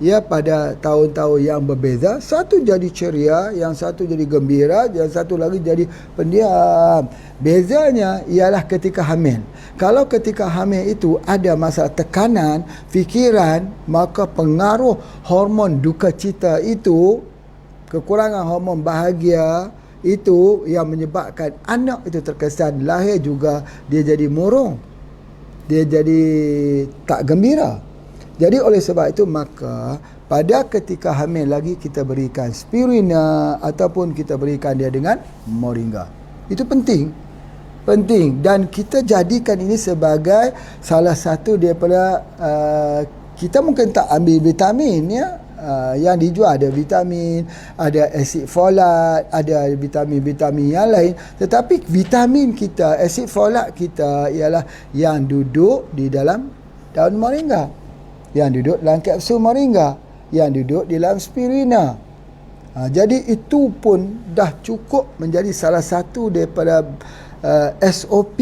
ya, pada tahun-tahun yang berbeza, satu jadi ceria, yang satu jadi gembira, yang satu lagi jadi pendiam. Bezanya ialah ketika hamil. Kalau ketika hamil itu ada masalah tekanan fikiran, maka pengaruh hormon duka cita itu, kekurangan hormon bahagia itu yang menyebabkan anak itu terkesan lahir juga dia jadi murung, dia jadi tak gembira. Jadi oleh sebab itu maka pada ketika hamil lagi kita berikan spirulina ataupun kita berikan dia dengan moringa. Itu penting dan kita jadikan ini sebagai salah satu daripada kita mungkin tak ambil vitamin, ya. Yang dijual ada vitamin, ada asid folat, ada vitamin-vitamin yang lain, tetapi vitamin kita, asid folat kita ialah yang duduk di dalam daun moringa, yang duduk dalam kapsul moringa, yang duduk di dalam spirulina. Jadi itu pun dah cukup menjadi salah satu daripada SOP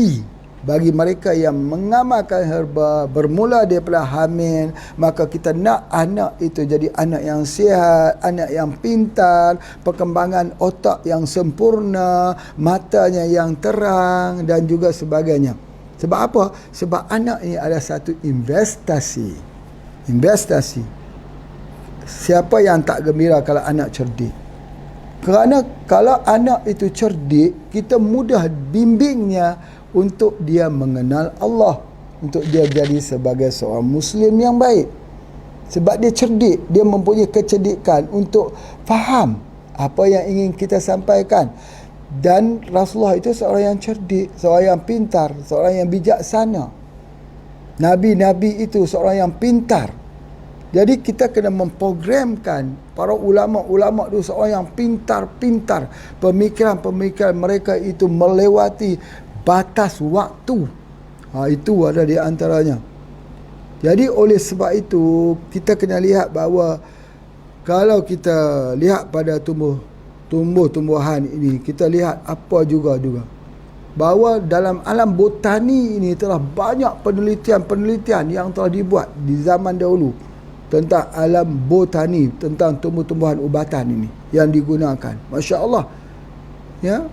bagi mereka yang mengamalkan herba bermula daripada hamil. Maka kita nak anak itu jadi anak yang sihat, anak yang pintar, perkembangan otak yang sempurna, matanya yang terang dan juga sebagainya. Sebab apa? Sebab anak ini adalah satu investasi. Siapa yang tak gembira kalau anak cerdik? Kerana kalau anak itu cerdik, kita mudah bimbingnya untuk dia mengenal Allah, untuk dia jadi sebagai seorang Muslim yang baik. Sebab dia cerdik, dia mempunyai kecerdikan untuk faham apa yang ingin kita sampaikan. Dan Rasulullah itu seorang yang cerdik, seorang yang pintar, seorang yang bijaksana. Nabi-Nabi itu seorang yang pintar. Jadi kita kena memprogramkan para ulama-ulama itu seorang yang pintar-pintar. Pemikiran-pemikiran mereka itu melewati batas waktu. Itu ada di antaranya. Jadi oleh sebab itu kita kena lihat bahawa kalau kita lihat pada tumbuh-tumbuhan ini, kita lihat apa juga bahawa dalam alam botani ini telah banyak penelitian yang telah dibuat di zaman dahulu tentang alam botani, tentang tumbuh-tumbuhan ubatan ini yang digunakan. Masya Allah, ya.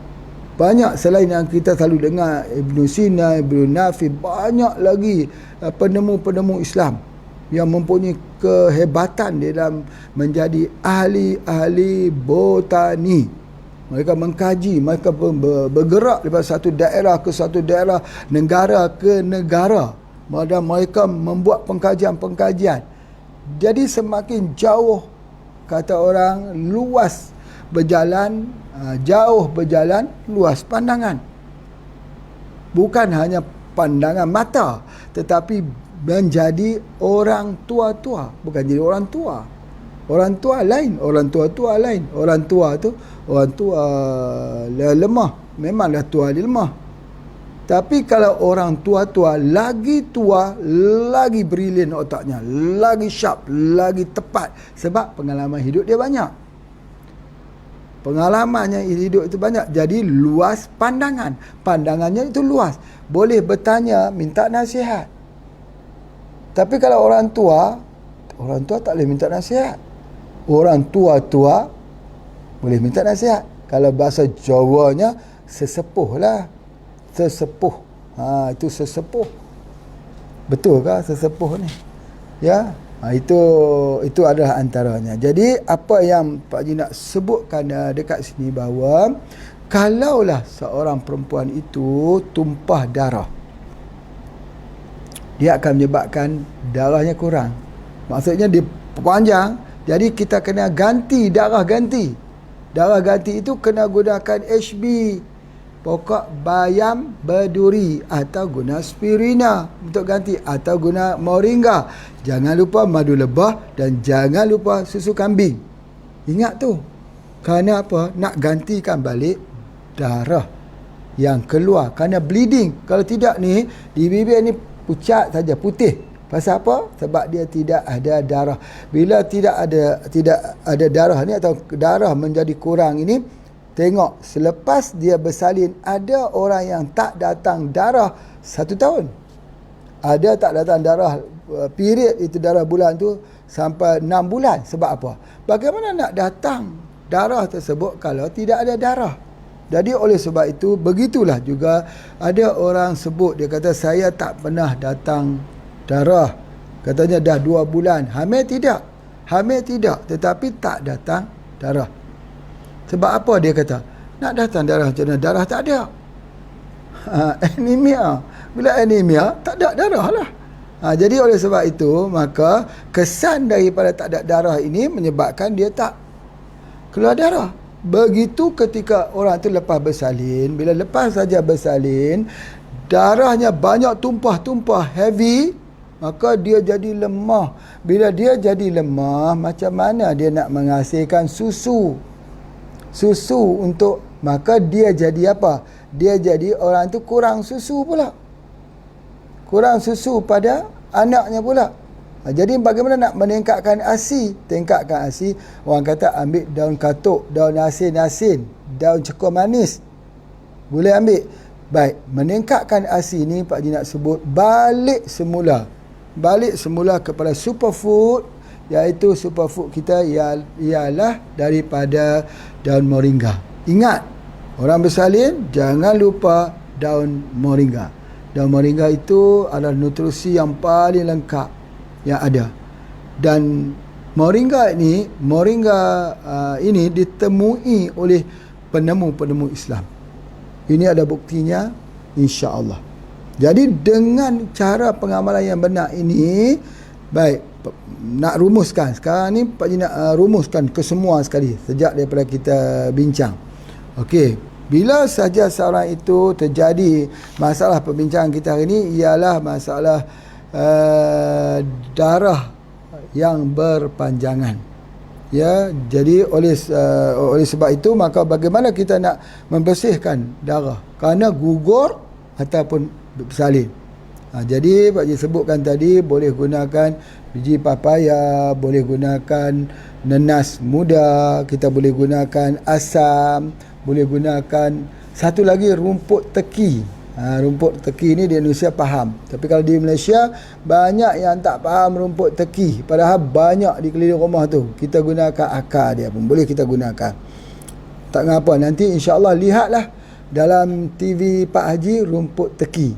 Banyak selain yang kita selalu dengar Ibn Sina, Ibn Nafi, banyak lagi penemu-penemu Islam yang mempunyai kehebatan dalam menjadi ahli-ahli botani. Mereka mengkaji, mereka bergerak daripada satu daerah ke satu daerah, negara ke negara. Mereka membuat pengkajian-pengkajian. Jadi semakin jauh kata orang luas berjalan, jauh berjalan, luas pandangan. Bukan hanya pandangan mata, tetapi menjadi orang tua-tua. Bukan jadi orang tua. Orang tua lain, orang tua-tua lain. Orang tua tu, orang tua lemah. Memanglah tua dia lemah. Tapi kalau orang tua-tua lagi tua, lagi brilliant otaknya, lagi sharp, lagi tepat. Sebab pengalaman hidup dia banyak. Pengalamannya hidup itu banyak. Jadi luas pandangan. Pandangannya itu luas. Boleh bertanya, minta nasihat. Tapi kalau orang tua tak boleh minta nasihat. Orang tua-tua boleh minta nasihat. Kalau bahasa Jawanya, sesepuh lah. Sesepuh. Itu sesepuh. Betul ke sesepuh ni? Ya. Itu adalah antaranya. Jadi apa yang Pak Haji nak sebutkan dekat sini bahawa kalaulah seorang perempuan itu tumpah darah, dia akan menyebabkan darahnya kurang. Maksudnya dia panjang, jadi kita kena ganti darah ganti. Darah ganti itu kena gunakan HB, pokok bayam berduri, atau guna spirina untuk ganti, atau guna moringa. Jangan lupa madu lebah dan jangan lupa susu kambing. Ingat tu. Kerana apa? Nak gantikan balik darah yang keluar kerana bleeding. Kalau tidak ni, di bibir ni pucat saja, putih. Pasal apa? Sebab dia tidak ada darah. Bila tidak ada darah ni, atau darah menjadi kurang ini, tengok selepas dia bersalin, ada orang yang tak datang darah 1 tahun. Ada tak datang darah, period itu darah bulan tu sampai 6 bulan. Sebab apa? Bagaimana nak datang darah tersebut kalau tidak ada darah? Jadi oleh sebab itu, begitulah juga ada orang sebut, dia kata saya tak pernah datang darah. Katanya dah 2 bulan. Hamil tidak, tetapi tak datang darah. Sebab apa dia kata? Nak datang darah macam mana? Darah tak ada. Anemia. Bila anemia, tak ada darah lah. Jadi oleh sebab itu, maka kesan daripada tak ada darah ini menyebabkan dia tak keluar darah. Begitu ketika orang tu lepas bersalin. Bila lepas saja bersalin, darahnya banyak tumpah-tumpah, heavy, maka dia jadi lemah. Bila dia jadi lemah, macam mana dia nak menghasilkan susu untuk, maka dia jadi apa? Dia jadi orang tu kurang susu pula. Kurang susu pada anaknya pula. Jadi bagaimana nak meningkatkan ASI? Tingkatkan ASI, orang kata ambil daun katuk, daun asin-asin, daun cekul manis. Boleh ambil. Baik, meningkatkan ASI ni Pak Haji nak sebut balik semula kepada superfood, iaitu superfood kita ialah daripada daun moringa. Ingat, orang bersalin jangan lupa daun moringa. Daun moringa itu adalah nutrisi yang paling lengkap yang ada. Dan moringa ini ditemui oleh penemu-penemu Islam. Ini ada buktinya, insya-Allah. Jadi dengan cara pengamalan yang benar ini, baik, nak rumuskan sekarang ni Pak Haji nak rumuskan ke semua sekali sejak daripada kita bincang. Okey, bila saja seorang itu terjadi masalah perbincangan kita hari ini ialah masalah darah yang berpanjangan. Ya, jadi oleh sebab itu, maka bagaimana kita nak membersihkan darah kerana gugur ataupun bersalin. Jadi Pak Haji sebutkan tadi, boleh gunakan biji papaya, boleh gunakan nenas muda, kita boleh gunakan asam, boleh gunakan satu lagi rumput teki. Rumput teki ni di Indonesia faham, tapi kalau di Malaysia banyak yang tak faham rumput teki, padahal banyak di keliling rumah tu. Kita gunakan akar dia pun boleh kita gunakan. Tak ngapa, nanti insya-Allah lihatlah dalam TV Pak Haji rumput teki.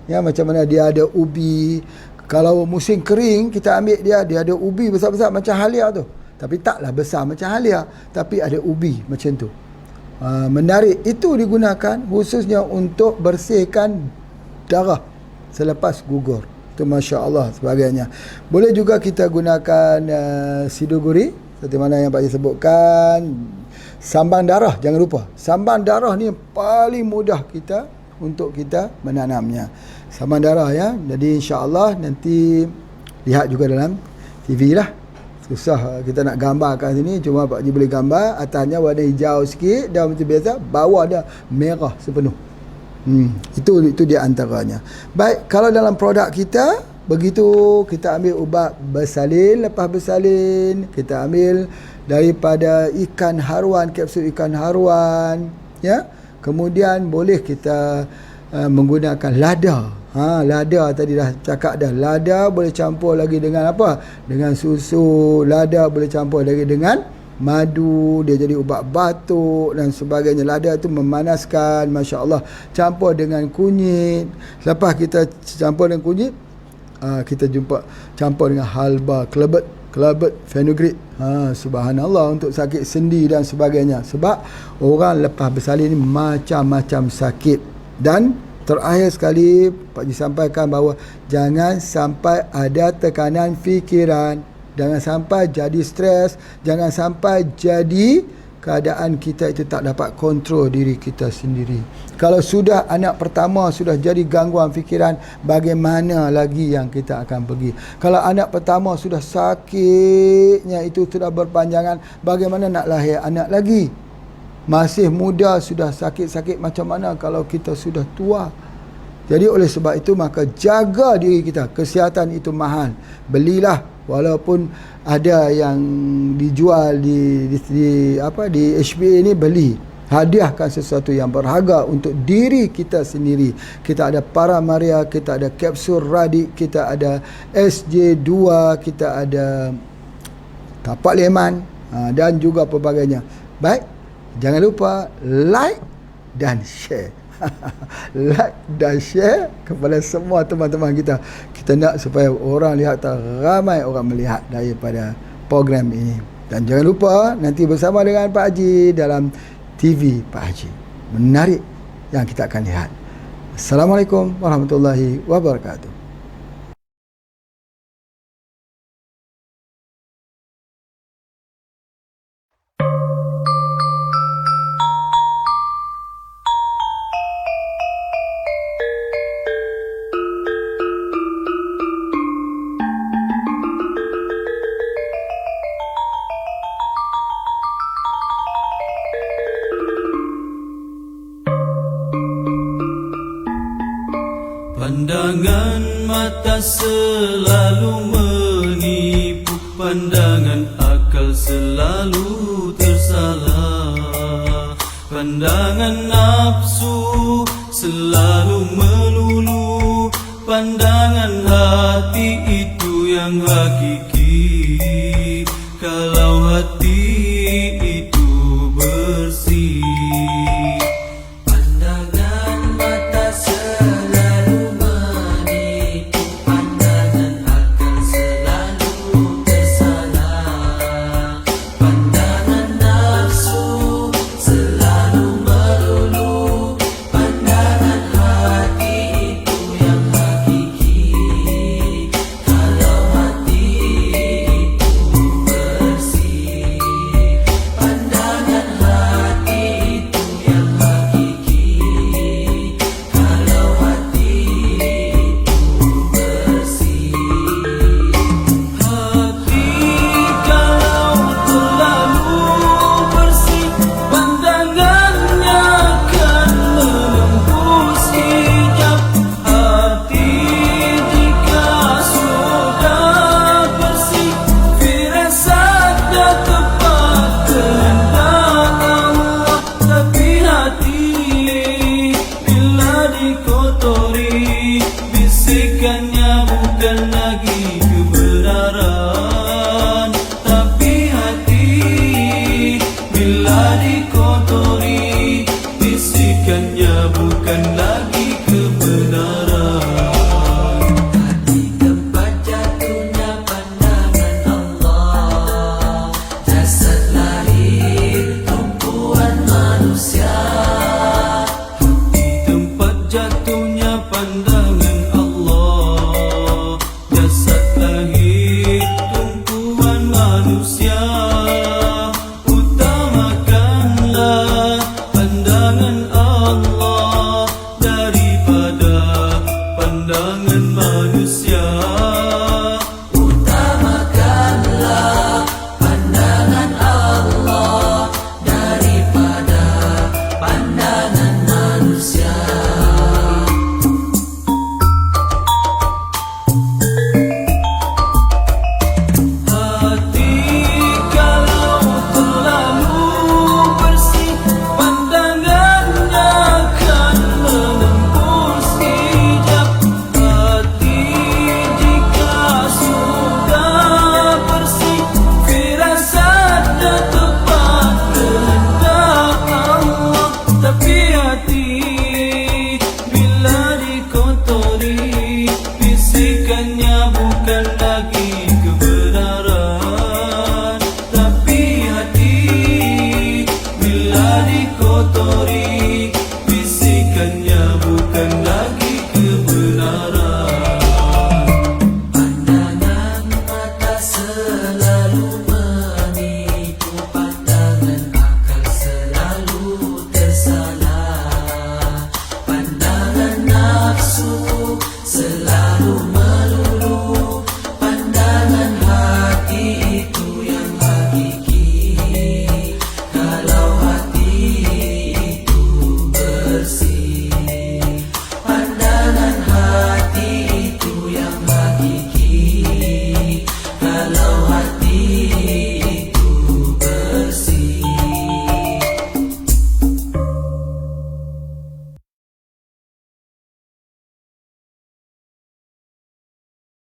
Ya, macam mana dia ada ubi. Kalau musim kering kita ambil dia ada ubi besar-besar macam halia tu. Tapi taklah besar macam halia, tapi ada ubi macam tu. Menarik. Itu digunakan khususnya untuk bersihkan darah selepas gugur. Itu masya-Allah sebagainya. Boleh juga kita gunakan sidoguri seperti mana yang Pak Haji sebutkan. Sambang darah, jangan lupa. Sambang darah ni paling mudah kita untuk kita menanamnya. Sambang darah ya. Jadi insya-Allah nanti lihat juga dalam TV lah. Susah kita nak gambar kat sini, cuma Pak Haji boleh gambar atasnya warna hijau sikit dan macam biasa, bawah dia merah sepenuh. Itu dia antaranya. Baik, kalau dalam produk kita begitu, kita ambil ubat bersalin, lepas bersalin kita ambil daripada ikan haruan, kapsul ikan haruan ya. Kemudian boleh kita menggunakan lada. Lada tadi dah cakap dah. Lada boleh campur lagi dengan apa? Dengan susu. Lada boleh campur lagi dengan madu. Dia jadi ubat batuk dan sebagainya. Lada tu memanaskan, masya-Allah. Campur dengan kunyit. Lepas kita campur dengan kunyit, kita jumpa campur dengan halba, kelabet fenugreek. Subhanallah, untuk sakit sendi dan sebagainya. Sebab orang lepas bersalin ni macam-macam sakit. Dan terakhir sekali Pak Haji sampaikan bahawa jangan sampai ada tekanan fikiran, jangan sampai jadi stres, jangan sampai jadi keadaan kita itu tak dapat kontrol diri kita sendiri. Kalau sudah anak pertama sudah jadi gangguan fikiran, bagaimana lagi yang kita akan pergi? Kalau anak pertama sudah sakitnya itu sudah berpanjangan, bagaimana nak lahir anak lagi? Masih muda sudah sakit-sakit, macam mana kalau kita sudah tua? Jadi oleh sebab itu maka jaga diri kita. Kesihatan itu mahal. Belilah, walaupun ada yang dijual di HPA ni, beli. Hadiahkan sesuatu yang berharga untuk diri kita sendiri. Kita ada Paramaria, kita ada kapsul Radik, kita ada SJ2, kita ada tapak leman dan juga pelbagainya. Baik, jangan lupa like dan share. Like dan share kepada semua teman-teman kita. Kita nak supaya orang lihat, ramai orang melihat daripada program ini. Dan jangan lupa nanti bersama dengan Pak Haji dalam TV Pak Haji. Menarik yang kita akan lihat. Assalamualaikum warahmatullahi wabarakatuh. Pandangan mata selalu menipu, pandangan akal selalu tersalah. Pandangan nafsu selalu melulu, pandangan hati itu yang hakiki.